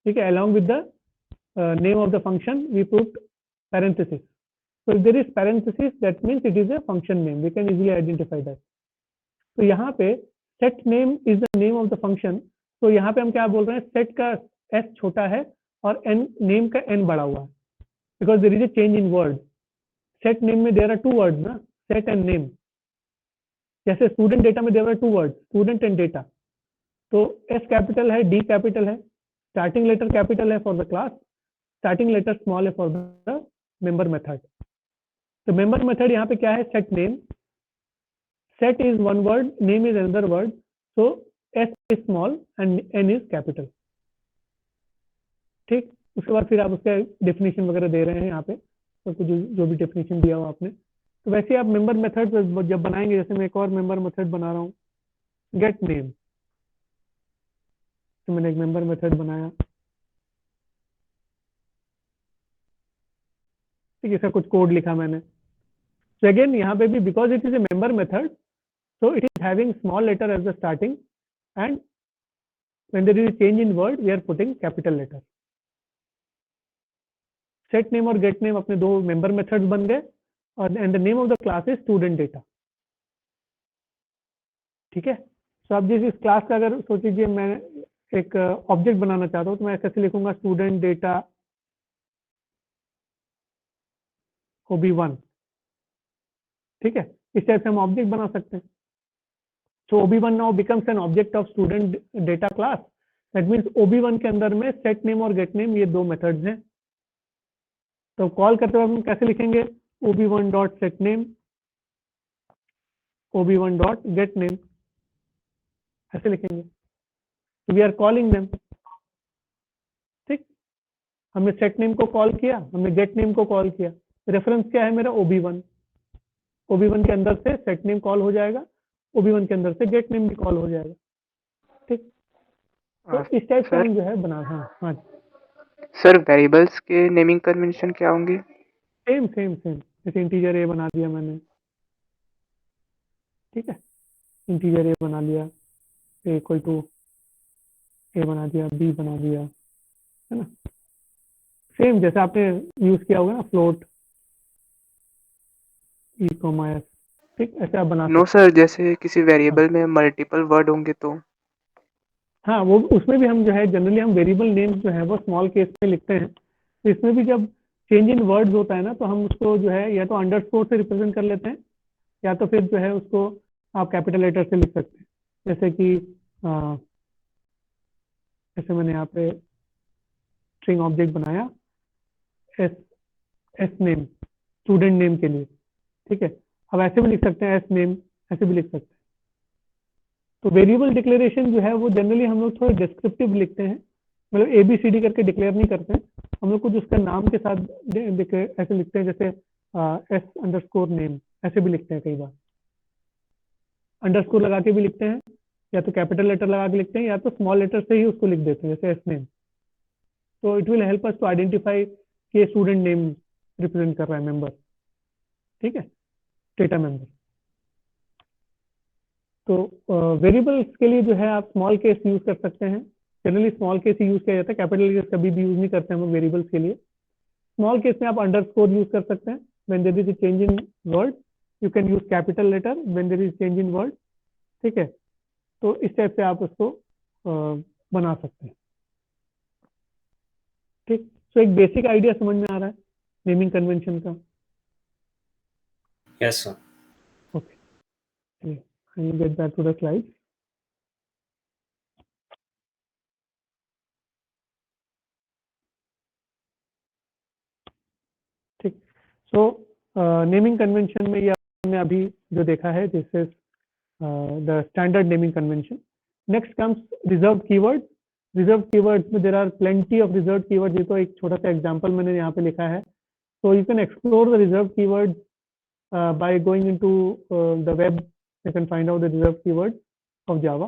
ठीक है, along with the name of the function we put parenthesis. So if there is parenthesis that means it is a function name. We can easily identify that. तो यहाँ पे set name is the name of the function. तो यहाँ पे हम क्या बोल रहे हैं, set का s छोटा है और n name का n बड़ा हुआ है, because there is a change in word. Set name में there are two words ना, set and name. जैसे स्टूडेंट डेटा में there are two words, student and data. तो एस कैपिटल है, डी कैपिटल है, स्टार्टिंग लेटर कैपिटल है for the class, starting letter small है for the member method. तो member method यहाँ पे क्या है, set name. Set is one word, name is another word, so S is small and N is capital. ठीक, उसके बाद फिर आप उसका डेफिनेशन वगैरह दे रहे हैं यहाँ पे, तो जो भी डेफिनेशन दिया हो आपने. तो वैसे आप मेंबर मेथड जब बनाएंगे, जैसे मैं एक और मेंबर मेथड बना रहा हूँ गेट नेम. तो मैंने एक मेंबर मेथड बनाया. ठीक, इसका कुछ कोड लिखा मैंने. तो अगेन यहाँ पे भी because it is A member method, so it is having small letter as the starting, and when there is a change in word we are putting capital letter. set name और get name अपने दो member methods बन गए, और and the name of the class is student data. ठीक है, तो आप जिस इस क्लास का अगर सोच लीजिए मैं एक ऑब्जेक्ट बनाना चाहता हूँ, तो मैं कैसे लिखूंगा, स्टूडेंट डेटा OB1. ठीक है, इस टाइप से हम ऑब्जेक्ट बना सकते हैं. So OB1 now becomes an object of student data class. That means OB1 के अंदर में set name और get name ये दो मेथड्स हैं. तो कॉल करते वक्त हम कैसे लिखेंगे, OB1 dot set name, OB1 dot get name, ऐसे लिखेंगे. We are calling them. ठीक, हमने सेट नेम को कॉल किया, हमने गेट नेम को कॉल किया. रेफरेंस क्या है मेरा, OB1. OB1 के अंदर से सेट नेम कॉल हो जाएगा, OB1 के अंदर से गेट नेम भी कॉल हो जाएगा. ठीक, तो इस टाइप से हम जो है बना. हाँ सर, वेरिएबल्स के नेमिंग कन्वेंशन क्या होंगे? Same same same. जैसे इंटीजर ए बना दिया मैंने, ठीक है, इंटीजर ए बना लिया, ए इक्वल टू ए बना दिया, बी बना दिया, है ना। सेम जैसे आपने यूज किया होगा ना, फ्लोट ई कॉमा एस, ठीक, ऐसे आप बना नो सकते सर, जैसे किसी हैं। वेरिएबल में मल्टीपल वर्ड होंगे तो? हाँ, वो उसमें भी हम जो है जनरली हम वेरिएबल नेम्स जो है वो स्मॉल केस में लिखते हैं। तो इसमें भी जब चेंज इन वर्ड्स होता है ना, तो हम उसको जो है या तो अंडरस्कोर से रिप्रेजेंट कर लेते हैं, या तो फिर जो है उसको आप कैपिटल लेटर से लिख सकते हैं। जैसे कि जैसे मैंने यहाँ पे स्ट्रिंग ऑब्जेक्ट बनाया S S name, student name के लिए, ठीक है। अब ऐसे भी लिख सकते हैं एस नेम, ऐसे भी लिख सकते हैं। तो वेरिएबल डिक्लेरेशन जो है वो जनरली हम लोग थोड़े डिस्क्रिप्टिव लिखते हैं, मतलब ABCD करके डिक्लेयर नहीं करते हैं हम लोग, कुछ उसका नाम के साथ ऐसे लिखते हैं, जैसे S_name ऐसे भी लिखते हैं। कई बार अंडरस्कोर लगा के भी लिखते हैं, या तो कैपिटल लेटर लगा के लिखते हैं, या तो स्मॉल लेटर से ही उसको लिख देते हैं, जैसे एस नेम। तो it will help us to identify कि स्टूडेंट नेम रिप्रेजेंट कर रहा है मेंबर, ठीक है, डेटा मेंबर। तो वेरिएबल्स के लिए जो है आप स्मॉल केस यूज कर सकते हैं। जनरली स्मॉल केस ही यूज किया जाता है, कैपिटल केस कभी भी यूज नहीं करते हम लोग वेरिएबल्स के लिए। स्मॉल केस में आप अंडरस्कोर यूज कर सकते हैं when there is a change in word, you can use capital letter when there is change in word, ठीक है। तो इस टाइप से आप उसको बना सकते हैं, ठीक। तो एक बेसिक आइडिया समझ में आ रहा है नेमिंग कन्वेंशन का? Yes sir. Okay, I will get back to the slide. ठीक। सो नेमिंग कन्वेंशन में ये हमने अभी जो देखा है, this is the standard naming convention. Next comes reserve keywords. Reserve keywords में there are plenty of reserve keywords. ये तो एक छोटा सा एग्जांपल मैंने यहाँ पे लिखा है। So you can explore the reserve keywords by going into the web, you can find out the reserve keywords of Java.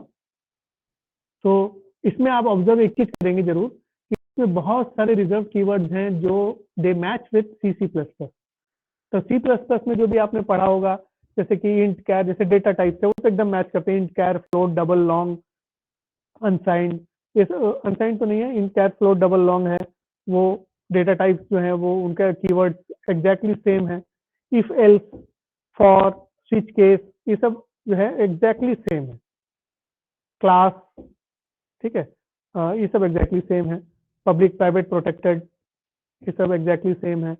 तो इसमें आप ऑब्जर्व एक चीज करेंगे जरूर कि इसमें बहुत सारे रिजर्व कीवर्ड्स हैं जो दे मैच विथ C++। तो C++ में जो भी आपने पढ़ा होगा, जैसे कि इंट कैर, जैसे डेटा टाइप है वो तो एकदम मैच करते हैं। इंट कैर, फ्लोट, डबल लॉन्ग, अनसाइंड, ये अनसाइंड तो नहीं है, इंट कैर, फ्लोट, डबल लॉन्ग है, वो डेटा टाइप्स जो है वो उनका कीवर्ड एग्जैक्टली सेम है। If else, for, switch case, ये सब जो है एग्जैक्टली सेम है। क्लास, ठीक है, ये सब एग्जैक्टली सेम है। पब्लिक, प्राइवेट, प्रोटेक्टेड, ये सब एग्जैक्टली सेम है।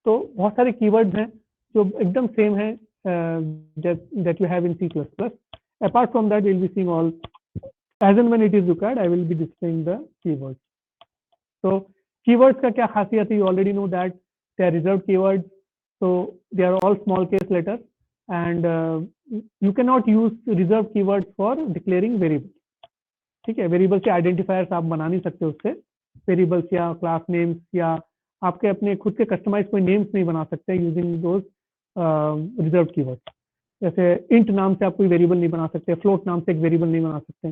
तो बहुत सारे कीवर्ड्स हैं जो एकदम सेम है that you have in C++. Apart from that, we'll be seeing all, as and when it is required, I will be displaying the keywords. So keywords का क्या खासियत है? You already know that they are reserved keywords, so they are all small case letters, and you cannot use reserved keywords for declaring variables. ठीक है, variable के identifiers आप बना नहीं सकते उससे, वेरिएबल्स या क्लास नेम्स या आपके अपने खुद के कस्टमाइज कोई नेम्स नहीं बना सकते यूजिंग दोज रिजर्व कीवर्ड्स। जैसे इंट नाम से आप कोई वेरिएबल नहीं बना सकते, फ्लोट नाम से एक वेरिएबल नहीं बना सकते,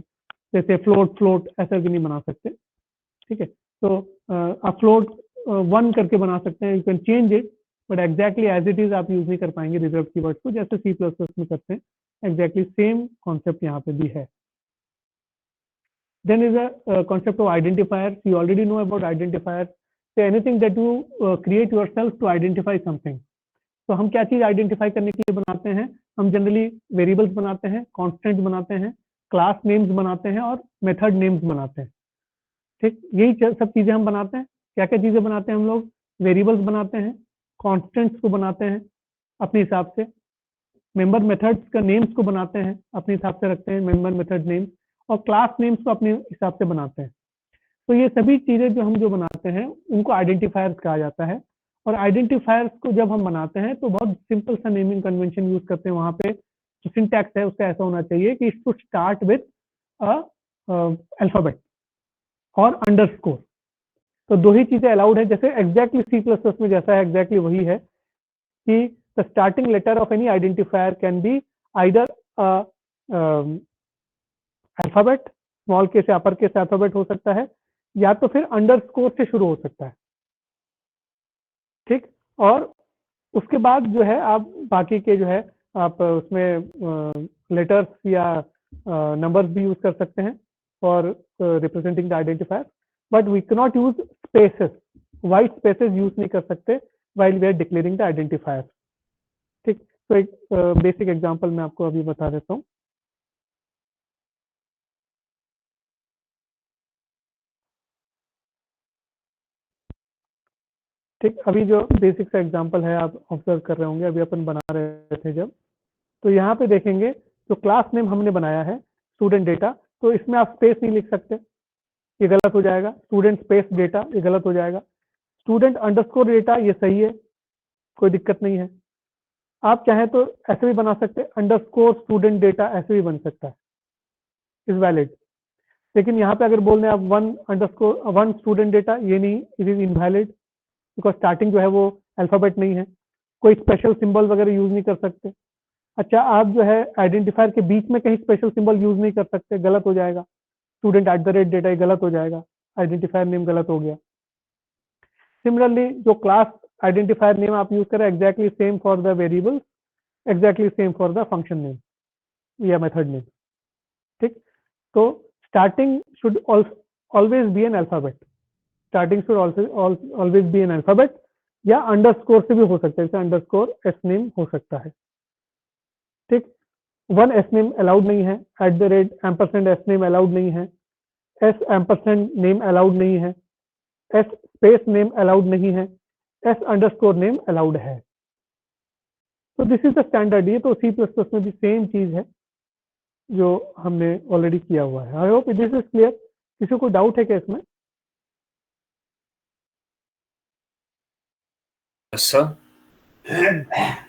जैसे फ्लोट ऐसा भी नहीं बना सकते, ठीक है। तो आप फ्लोट 1 करके बना सकते हैं, you can change it, but exactly as it is आप यूज नहीं कर पाएंगे रिजर्व कीवर्ड्स को, जैसे C++ में करते हैं। एग्जैक्टली सेम कॉन्सेप्ट यहाँ पे भी है। Then is a concept of identifiers. You already know about identifiers. So anything that you create yourself to identify something. तो हम क्या चीज आइडेंटिफाई करने के लिए बनाते हैं? हम जनरली वेरिएबल्स बनाते हैं, कांस्टेंट बनाते हैं, क्लास नेम्स बनाते हैं और मेथड नेम्स बनाते हैं, ठीक। यही सब चीजें हम बनाते हैं। क्या क्या चीजें बनाते हैं हम लोग? वेरिएबल्स बनाते हैं, कॉन्स्टेंट्स को बनाते हैं अपने हिसाब से, मेंबर मेथड्स का नेम्स को बनाते हैं अपने हिसाब से रखते हैं, मेंबर मेथड नेम्स, और क्लास नेम्स को अपने हिसाब से बनाते हैं। तो ये सभी चीजें जो हम बनाते हैं उनको आइडेंटिफायर्स कहा जाता है। और आइडेंटिफायर्स को जब हम बनाते हैं तो बहुत सिंपल सा नेमिंग कन्वेंशन यूज करते हैं। वहां पे जो सिंटैक्स है उसका ऐसा होना चाहिए कि it should start with alphabet और अंडरस्कोर। तो दो ही चीजें अलाउड है, जैसे एग्जैक्टली C++ में जैसा है एग्जैक्टली वही है कि the starting letter of any identifier can be either alphabet, small case या अपर केस अल्फाबेट हो सकता है, या तो फिर अंडरस्कोर से शुरू हो सकता है, ठीक। और उसके बाद जो है आप बाकी के जो है आप उसमें लेटर्स या नंबर्स भी यूज कर सकते हैं for representing the identifier, but we can not use spaces, white spaces use नहीं कर सकते while we are declaring the identifier. ठीक, तो एक बेसिक एग्जांपल मैं आपको अभी बता देता हूँ. ठीक, अभी जो बेसिक सा एग्जांपल है आप ऑब्जर्व कर रहे होंगे, अभी अपन बना रहे थे जब, तो यहाँ पे देखेंगे तो क्लास नेम हमने बनाया है स्टूडेंट डेटा, तो इसमें आप स्पेस नहीं लिख सकते, ये गलत हो जाएगा. स्टूडेंट स्पेस डेटा, ये गलत हो जाएगा. स्टूडेंट अंडरस्कोर डेटा, ये सही है, कोई दिक्कत नहीं है. आप चाहें तो ऐसे भी बना सकते हैं, अंडरस्कोर स्टूडेंट डेटा ऐसे भी बन सकता है, इज वैलिड. लेकिन यहाँ पे अगर बोल रहे हैं आप वन स्टूडेंट डेटा, ये नहीं, it is invalid, because starting जो है वो अल्फाबेट नहीं है, कोई स्पेशल सिंबल वगैरह यूज नहीं कर सकते. अच्छा, आप जो है आइडेंटिफायर के बीच में कहीं स्पेशल सिंबल यूज नहीं कर सकते, गलत हो जाएगा. स्टूडेंट @ डेटा, ये गलत हो जाएगा, आइडेंटिफायर नेम गलत हो गया. सिमिलरली जो क्लास आइडेंटिफायर नेम आप यूज करें, exactly same for the variables, exactly same for the function name या मेथड नेम. ठीक, तो starting should always be an alphabet, starting should always be an alphabet, या अंडरस्कोर से भी हो सकता है, जैसे अंडरस्कोर एस नेम हो सकता है. ठीक, वन एस नेम अलाउड नहीं है, @ एस नेम अलाउड नहीं है, S नेम अलाउड नहीं है, S स्पेस नेम अलाउड नहीं है, S_ नेम अलाउड है. तो दिस इज द स्टैंडर्ड. ये तो C++ में भी सेम चीज है जो हमने ऑलरेडी किया हुआ है. I hope this is clear. किसी को डाउट है क्या इसमें? सर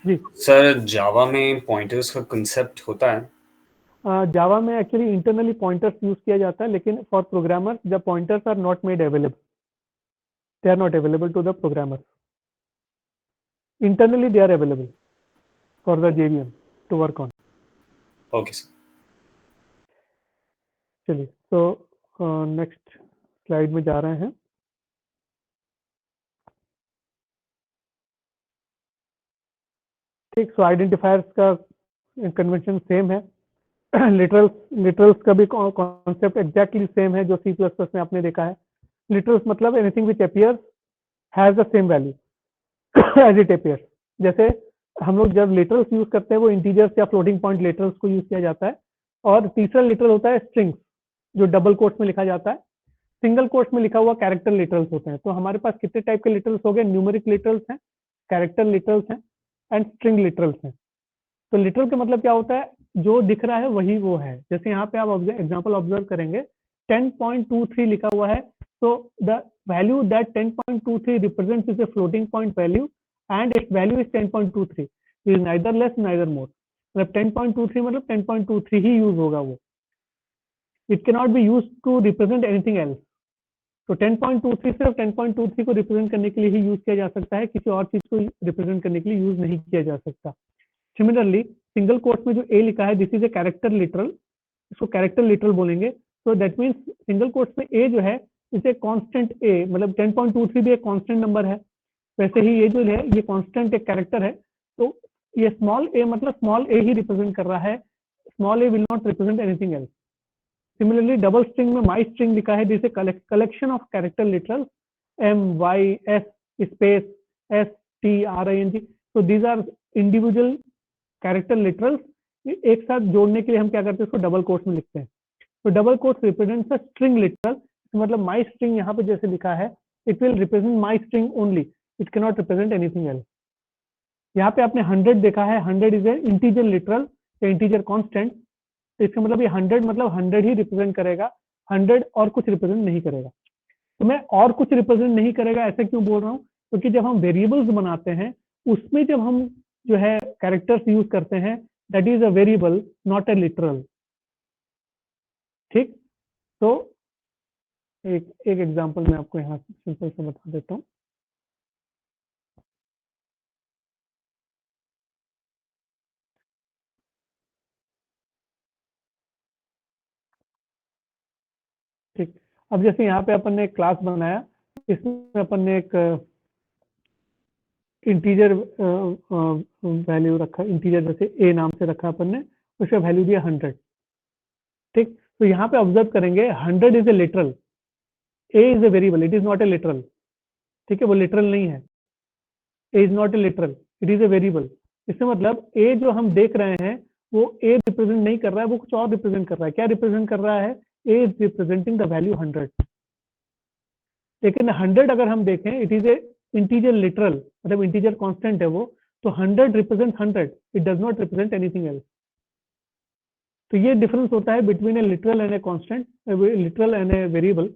जी, सर जावा में पॉइंटर्स का कंसेप्ट होता है? जावा में एक्चुअली इंटरनली पॉइंटर्स यूज किया जाता है, लेकिन for programmers the pointers are not made available, they are not available to the programmers. Internally they are available for the JVM to work on. Okay sir. चलिए, तो next slide में जा रहे हैं. ठीक, सो आइडेंटिफायर्स का कन्वेंशन सेम है. Literals का भी कॉन्सेप्ट एग्जैक्टली सेम है जो C++ में आपने देखा है. लिटरल्स मतलब anything which appears has the same value as it appears. जैसे हम लोग जब लिटरल्स यूज करते हैं वो इंटीजर्स या फ्लोटिंग पॉइंट लिटरल्स को यूज किया जाता है. और तीसरा लिटरल होता है स्ट्रिंग्स, जो डबल कोट्स में लिखा जाता है. सिंगल कोट्स में लिखा हुआ कैरेक्टर लिटरल्स होते हैं. तो हमारे पास कितने टाइप के लिटरल्स हो गए? न्यूमेरिक लिटरल्स हैं, कैरेक्टर लिटरल्स हैं, एंड स्ट्रिंग लिटरल्स हैं. तो लिटरल का मतलब क्या होता है? जो दिख रहा है वही वो है. जैसे यहाँ पे आप एग्जाम्पल ऑब्जर्व करेंगे, 10.23 लिखा हुआ है, तो the value that 10.23 represents is a floating point value and its value is 10.23, is neither less neither more. मतलब 10.23 मतलब 10.23 ही यूज होगा वो. It can not be use to represent anything else. तो 10.23 सिर्फ 10.23 को रिप्रेजेंट करने के लिए ही यूज किया जा सकता है, किसी और चीज को रिप्रेजेंट करने के लिए यूज नहीं किया जा सकता. सिमिलरली सिंगल कोट्स में जो ए लिखा है, this is a character literal, इसको कैरेक्टर लिटरल बोलेंगे. तो दैट मीन्स सिंगल कोट्स में ए जो है इसे कांस्टेंट ए, मतलब 10.23 भी एक कांस्टेंट नंबर है, वैसे ही ये जो है ये कांस्टेंट एक कैरेक्टर है. तो ये स्मॉल ए मतलब स्मॉल ए ही रिप्रेजेंट कर रहा है, small A will not represent anything else. Similarly double string में माई स्ट्रिंग लिखा है, this collection of character literals MY S space STRING. तो these are individual character literals. एक साथ जोड़ने के लिए हम क्या करते हैं, उसको डबल कोट्स में लिखते हैं. तो double quotes represents a string literal. मतलब माई स्ट्रिंग यहाँ पे जैसे लिखा है, it will represent my string only, it can not represent anything else. यहाँ पे आपने 100 देखा है, 100 is a integer literal, integer constant. तो इसका मतलब ये 100 मतलब 100 ही रिप्रेजेंट करेगा, 100 और कुछ रिप्रेजेंट नहीं करेगा. तो मैं और कुछ रिप्रेजेंट नहीं करेगा ऐसे क्यों बोल रहा हूँ? क्योंकि जब हम वेरिएबल्स बनाते हैं उसमें जब हम जो है कैरेक्टर्स यूज करते हैं, that is a variable not a literal. ठीक, तो एक एग्जांपल मैं आपको यहाँ सिंपल से बता देता हूँ. ठीक, अब जैसे यहाँ पे अपन ने एक क्लास बनाया, इसमें अपन ने एक इंटीजर वैल्यू रखा, इंटीजर जैसे ए नाम से रखा अपन ने, उसका वैल्यू दिया 100। ठीक, तो यहाँ पे ऑब्जर्व करेंगे 100 is a literal, a is a variable, it is not a literal. ठीक है, वो लिटरल नहीं है, a is not a literal, it is a variable. इससे मतलब ए जो हम देख रहे हैं वो ए रिप्रेजेंट नहीं कर रहा है, वो कुछ और रिप्रेजेंट कर रहा है। क्या रिप्रेजेंट कर रहा है? A is representing the value 100। लेकिन 100 अगर हम देखें, it is a integer literal, मतलब इंटीजर कांस्टेंट है वो, तो 100 represent 100, it does not represent anything else. तो ये डिफरेंस होता है between A literal and a constant, literal and a variable.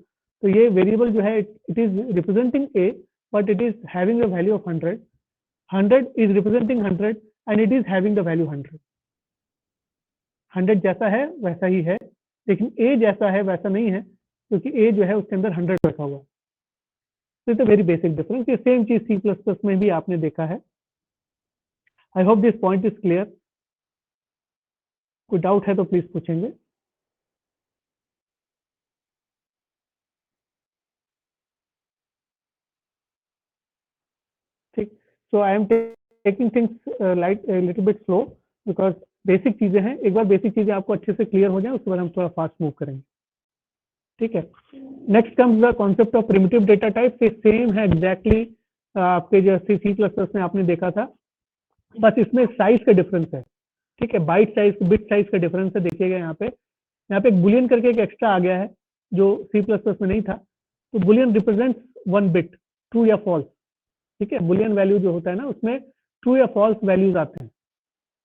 तो ये वेरिएबल जो है it is representing A, but it is having a value of 100, 100 is representing 100 and it is having the value 100। 100 जैसा है वैसा ही है, लेकिन a जैसा है वैसा नहीं है, क्योंकि a जो है उसके अंदर 100 रखा हुआ। तो it's a very basic difference. ये सेम चीज C++ में भी आपने देखा है। I hope this point is clear. कोई डाउट है तो प्लीज पूछेंगे। ठीक, so I am taking things light little bit slow, because basic चीजें हैं। एक बार बेसिक चीजें आपको अच्छे से क्लियर हो जाए, उसके बाद हम थोड़ा फास्ट मूव करेंगे। ठीक है, next comes the concept of primitive data type. Same है एग्जैक्टली आपके जो C++ में आपने देखा था, बस इसमें साइज का डिफरेंस है। ठीक है, बाइट साइज बिट साइज का डिफरेंस है। देखिएगा यहाँ पे एक बुलियन करके एक एक्स्ट्रा आ गया है जो C++ में नहीं था। तो बुलियन रिप्रेजेंट्स 1 बिट, ट्रू या फॉल्स। ठीक है, बुलियन वैल्यू जो होता है ना, उसमें ट्रू या फॉल्स वैल्यूज आते हैं।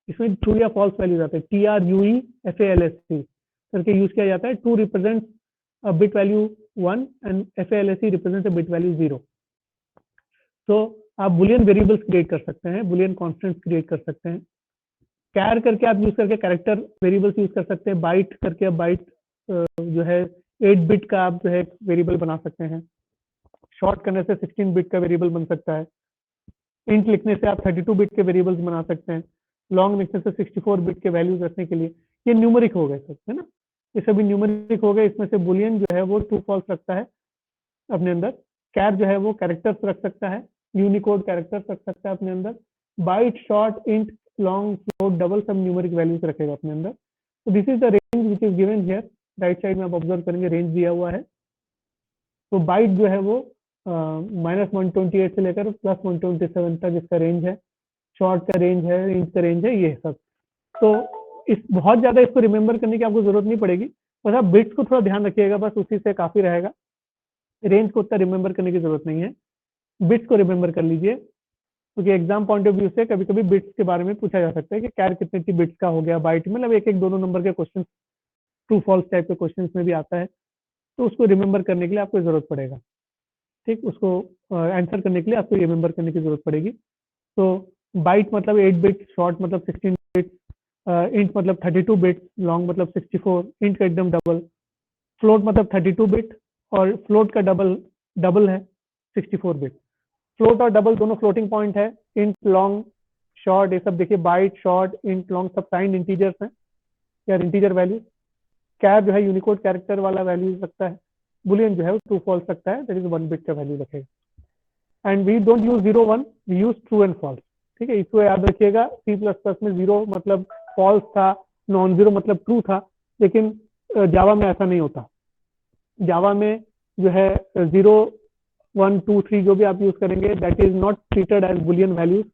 इसमें ट्रू या फॉल्स वैल्यूज आते हैं, TRUE करके यूज किया जाता है। True represents a bit value 1 and FALSE represents a bit value 0। तो आप बुलियन वेरिएबल्स क्रिएट कर सकते हैं, बुलियन कॉन्स्टेंट्स क्रिएट कर सकते हैं। कैर करके आप यूज करके कैरेक्टर वेरिएबल्स यूज कर सकते हैं। बाइट करके आप बाइट जो है 8 बिट का आप जो है वेरिएबल बना सकते हैं। शॉर्ट करने से 16 बिट का वेरिएबल बन सकता है। इंट लिखने से आप 32 बिट के वेरिएबल्स बना सकते हैं। लॉन्ग लिखने से 64 बिट के वैल्यूज रखने के लिए। ये न्यूमेरिक हो गए सब, है ना, ये सभी न्यूमेरिक हो गए। इसमें से बुलियन जो है वो ट्रू फॉल्स रखता है अपने अंदर। कैर जो है वो कैरेक्टर्स रख सकता है, यूनिकोड कैरेक्टर्स रख सकता है अपने अंदर। Byte, short, int, long, float, double सब न्यूमेरिक वैल्यूज रखेगा अपने अंदर। तो this is the range which is given here. Right side में आप ऑब्जर्व करेंगे रेंज दिया हुआ है। तो बाइट जो है वो -128 से लेकर +127 तक इसका रेंज है। शॉर्ट का रेंज है, इंच का रेंज है, ये सब। तो इस बहुत ज्यादा इसको रिमेंबर करने की आपको जरूरत नहीं पड़ेगी, बस आप बिट्स को थोड़ा ध्यान रखिएगा, बस उसी से काफी रहेगा। रेंज को उतना रिमेंबर करने की जरूरत नहीं है, बिट्स को रिमेंबर कर लीजिए, क्योंकि एग्जाम पॉइंट ऑफ व्यू से कभी कभी बिट्स के बारे में पूछा जा सकता है कि कैर कितने की बिट्स का हो गया बाइट, मतलब एक एक दोनों नंबर के क्वेश्चन, ट्रू फॉल्स टाइप के क्वेश्चन में भी आता है। तो उसको रिमेंबर करने के लिए आपको जरूरत पड़ेगा। ठीक, उसको आंसर करने के लिए आपको रिमेंबर करने की जरूरत पड़ेगी। तो बाइट मतलब 8 बिट, शॉर्ट मतलब 16 बिट, इंट मतलब 32 बिट, लॉन्ग मतलब 64, इंट का एकदम डबल, फ्लोट मतलब 32 बिट और फ्लोट का डबल है 64 बिट। फ्लोट और डबल दोनों फ्लोटिंग पॉइंट है। इंट, लॉन्ग, शॉर्ट, ये सब देखिए बाइट, शॉर्ट, इंट, लॉन्ग सब साइंड इंटीजर्स हैं या इंटीजर वैल्यू। कैर जो है यूनिकोड कैरेक्टर वाला वैल्यू रखता है। बुलियन जो है ट्रू फॉल्स रखता है, दैट इज 1 बिट का वैल्यू रखेगा। And we don't use 0 1, we use true and false. ठीक है, इसको याद रखिएगा। C++ में 0 मतलब फॉल्स था, नॉन जीरो मतलब ट्रू था, लेकिन जावा में ऐसा नहीं होता। जावा में जो है 0 1 2 3 जो भी आप यूज करेंगे, that is not treated as boolean values,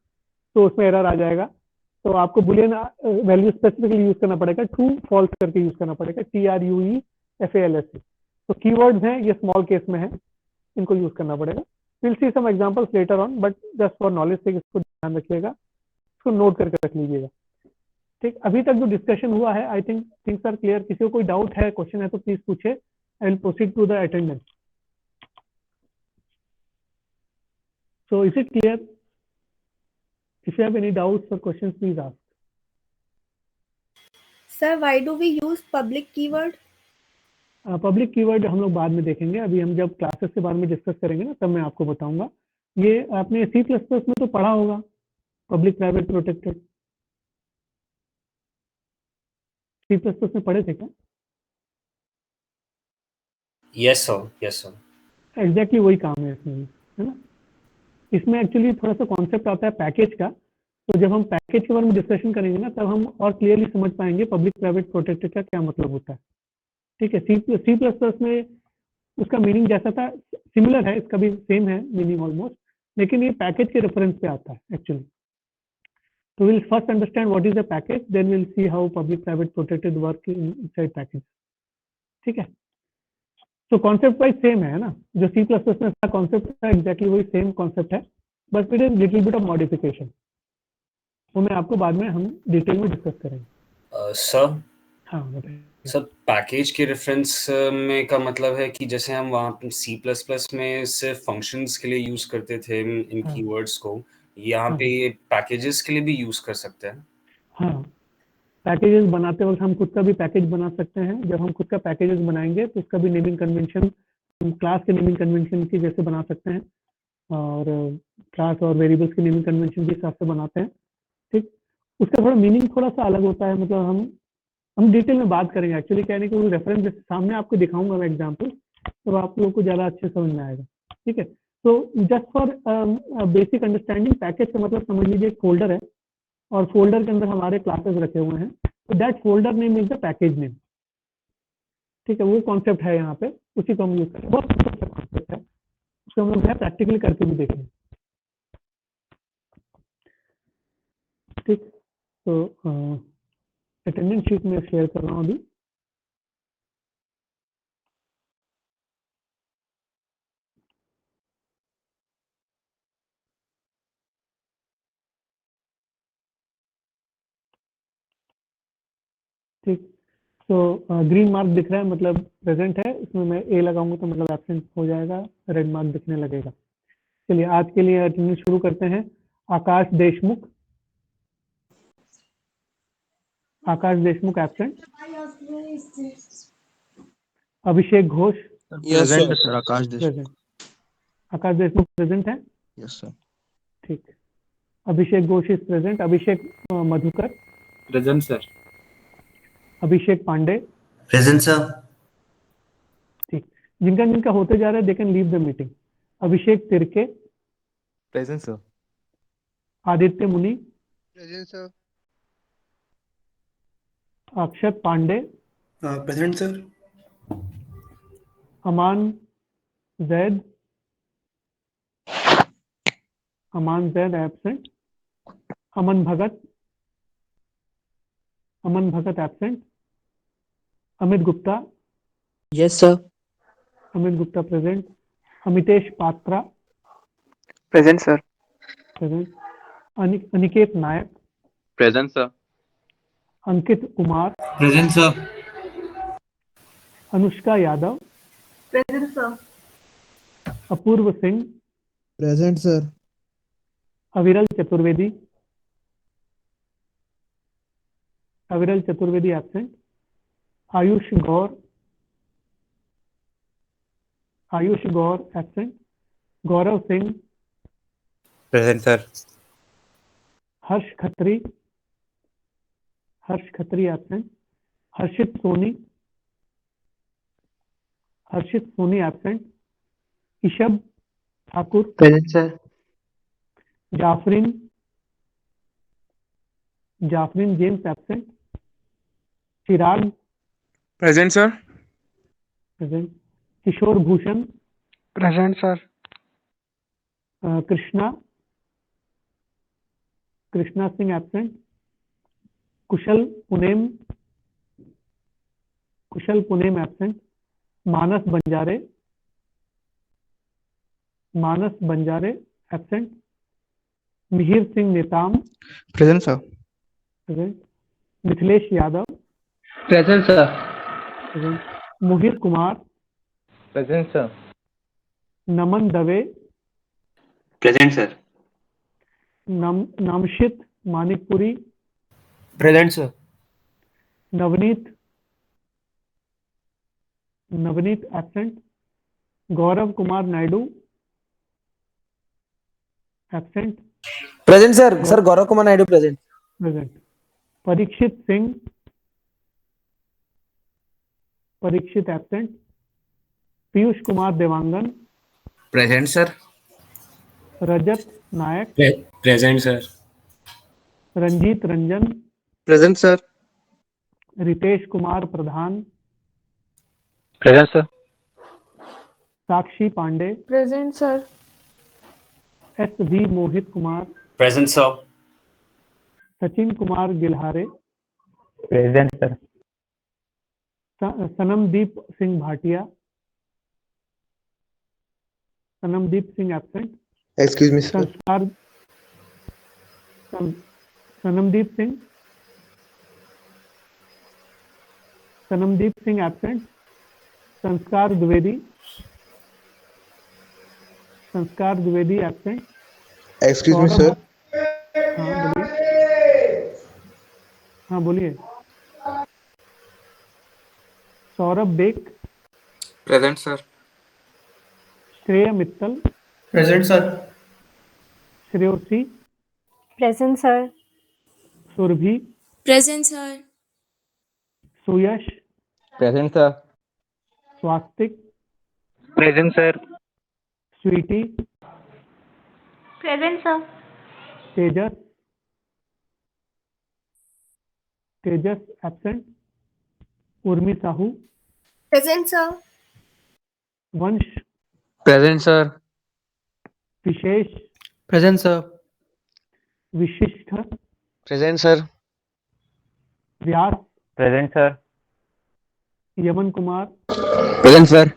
तो उसमें एरर आ जाएगा। तो आपको बुलियन वैल्यू स्पेसिफिकली यूज करना पड़ेगा, ट्रू फॉल्स करके यूज करना पड़ेगा, TRUE FALSE। तो कीवर्ड्स हैं, ये स्मॉल केस में है, इनको यूज करना पड़ेगा। Will see some examples later on, but just for knowledge से इसको ध्यान रखिएगा, इसको नोट करके रख लीजिएगा। ठीक, अभी तक जो डिस्कशन हुआ है, I think things are clear. किसी को कोई डाउट है, क्वेश्चन है तो प्लीज पूछे। I will proceed to the attendance. So is it clear? If you have any doubts or questions, please ask. Sir, why do we use public keyword? Public keyword हम लोग बाद में देखेंगे। अभी हम जब क्लासेस के बारे में डिस्कस करेंगे ना, तब मैं आपको बताऊंगा। ये आपने C++ में तो पढ़ा होगा, पब्लिक प्राइवेट प्रोटेक्टेड। C++ में पढ़े थे क्या? Yes sir, yes sir. Exactly वही काम है इसमें, है ना। इसमें एक्चुअली थोड़ा सा कॉन्सेप्ट आता है पैकेज का। तो जब हम पैकेज के बारे में डिस्कशन करेंगे ना, तब हम और क्लियरली समझ पाएंगे पब्लिक प्राइवेट प्रोटेक्टेड का क्या मतलब होता है। ठीक है, सी प्लस प्लस में उसका मीनिंग जैसा था सिमिलर है, इसका भी सेम है मीनिंग ऑलमोस्ट, लेकिन ये पैकेज के रेफरेंस पे आता है एक्चुअली। तो will first understand what is the package, then will see how public private protected work inside package. ठीक है, तो कॉन्सेप्ट वाइज सेम है ना, जो सी प्लस प्लस में कॉन्सेप्ट था एग्जैक्टली वही सेम कॉन्सेप्ट है, but it is little bit of modification. वो मैं आपको बाद में हम डिटेल में डिस्कस करेंगे। सर हाँ बताइए। सर पैकेज के रेफरेंस में का मतलब है कि जैसे हम वहाँ सी प्लस प्लस में सिर्फ फंक्शंस के लिए यूज करते थे इन हाँ। कीवर्ड्स को, यहाँ हाँ। पे पैकेजेस के लिए भी यूज कर सकते हैं। हाँ, पैकेजेस बनाते वक्त हम खुद का भी पैकेज बना सकते हैं। जब हम खुद का पैकेजेस बनाएंगे तो उसका भी नेमिंग कन्वेंशन हम क्लास के नेमिंग कन्वेंशन की जैसे बना सकते हैं, और क्लास और वेरिएबल्स के नेमिंग कन्वेंशन के हिसाब से बनाते हैं। ठीक, उसका थोड़ा मीनिंग थोड़ा सा अलग होता है, मतलब हम डिटेल में बात करेंगे एक्चुअली। क्या है कि वो रेफरेंस जैसे सामने आपको दिखाऊंगा मैं एग्जाम्पल, तो आप लोगों को ज़्यादा अच्छे समझ में आएगा। ठीक है, तो just for basic understanding, package का मतलब समझ लीजिए एक फोल्डर है, और फोल्डर के अंदर हमारे क्लासेस रखे हुए हैं, तो that folder name is the package name. ठीक है, वो कॉन्सेप्ट है यहाँ पे, उसी को हम यूज करें। बहुत कॉन्सेप्ट है, उसको हम लोग प्रैक्टिकली करके भी देखेंगे। ठीक, तो अटेंडेंस शीट में शेयर कर रहा हूँ अभी। ठीक, तो ग्रीन मार्क दिख रहा है मतलब प्रेजेंट है, इसमें मैं ए लगाऊंगा तो मतलब एब्सेंट हो जाएगा, रेड मार्क दिखने लगेगा। चलिए आज के लिए अटेंडेंस शुरू करते हैं। Akash Deshmukh, Akash Deshmukh absent. Abhishek Ghosh present sir, Akash Desh. Present. Akash Deshmukh present है। Yes sir. ठीक, Abhishek Ghosh is present. Abhishek Madhukar present sir. Abhishek Pandey present sir. ठीक, जिनका जिनका होते जा रहा है they can leave the meeting. Abhishek Tirkey present sir. Aditya Muni present sir. Akshat Pandey present sir. Aman Zaid, Aman Zaid absent. Aman Bhagat, Aman Bhagat absent. Amit Gupta, yes sir. Amit Gupta present. Amitesh Patra present sir. Present. Aniket Nayak, present sir. Ankit Kumar, present sir. Anushka Yadav, present sir. Apurva Singh, present sir. Aviral Chaturvedi, Aviral Chaturvedi absent. Ayush Gaur, Ayush Gaur absent. Gaurav Singh, present sir. Harsh Khatri, Harsh Khatri absent. Harshit Soni, Harshit Soni absent. Ishab Thakur, present sir. Jafreen, Jafreen James absent. Chirag present sir. Present. Kishore Bhushan, present sir. Krishna, Krishna Singh absent. Kushal Punem, Kushal Punem absent. Manas Banjare, Manas Banjare absent. Mihir Singh Netam present sir. Present. Mithilesh Yadav present sir. Present. Mohit Kumar, present sir. Naman Dave, present sir. Namshit Manikpuri, present sir. Navneet, Navneet absent. Gaurav Kumar Naidu absent. Present sir. Sir Gaurav Kumar Naidu present. Present. Parikshit Singh, Parikshit absent. Piyush Kumar Dewangan, present sir. Rajat Nayak, present sir. Ranjeet Ranjan, present sir. Ritesh Kumar Pradhan, present sir. Sakshi Pandey, Present, sir. S V Mohit Kumar, present sir. Sachin Kumar Gilhare, present sir. Sanamdeep Singh Bhatia, Sanamdeep Singh absent, Excuse me, sir. Sanskar Sanamdeep Singh, Sanamdeep Singh absent, Sanskar Dwivedi, Sanskar Dwivedi absent, Excuse me, sir. हाँ बोलिए। Saurabh Bek, present sir. Shrey Mittal, present sir. Shreyosi, Present, sir. Surabhi, Present, sir. Suyash, present sir. Swastik, present sir. Sweety, Present, sir. Tejas, Tejas absent, Urmi Sahu, Present, sir. Vansh, present sir. Vishesh, present sir. Vishisht, present sir. Vyas, present sir. Yaman Kumar, present sir.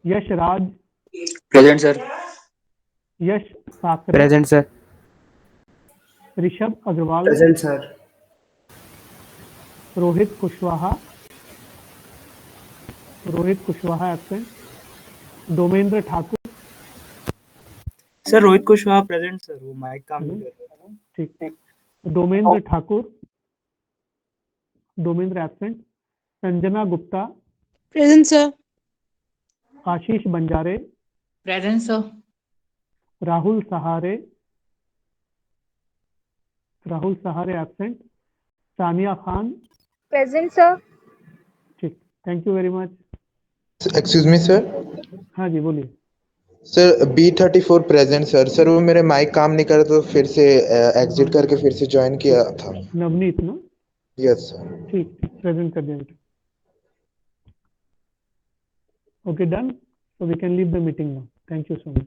Yash Raj, present sir. Yash Sakre, present sir. Rishabh Agrawal, present sir. Rohit Kushwaha, Rohit Kushwaha absent, Domendra Thakur, sir Rohit Kushwaha present sir, वो mic काम नहीं कर रहा। ठीक, Domendra Thakur, Domendra absent, Sanjana Gupta, Present, sir. Ashish Banjare, Present, sir. Rahul Sahare, Rahul Sahare absent, Saniya Khan, Present, sir. ठीक, thank you very much. Excuse me, sir. हाँ जी बोलिए। Sir B34 present sir. Sir वो मेरे माइक काम नहीं कर रहा, तो फिर से एग्जिट करके फिर से ज्वाइन किया था। नवनीत ना, यस सर। ठीक, प्रेजेंट कर दिया बेटा। Okay done, so we can leave the meeting now. Thank you so much.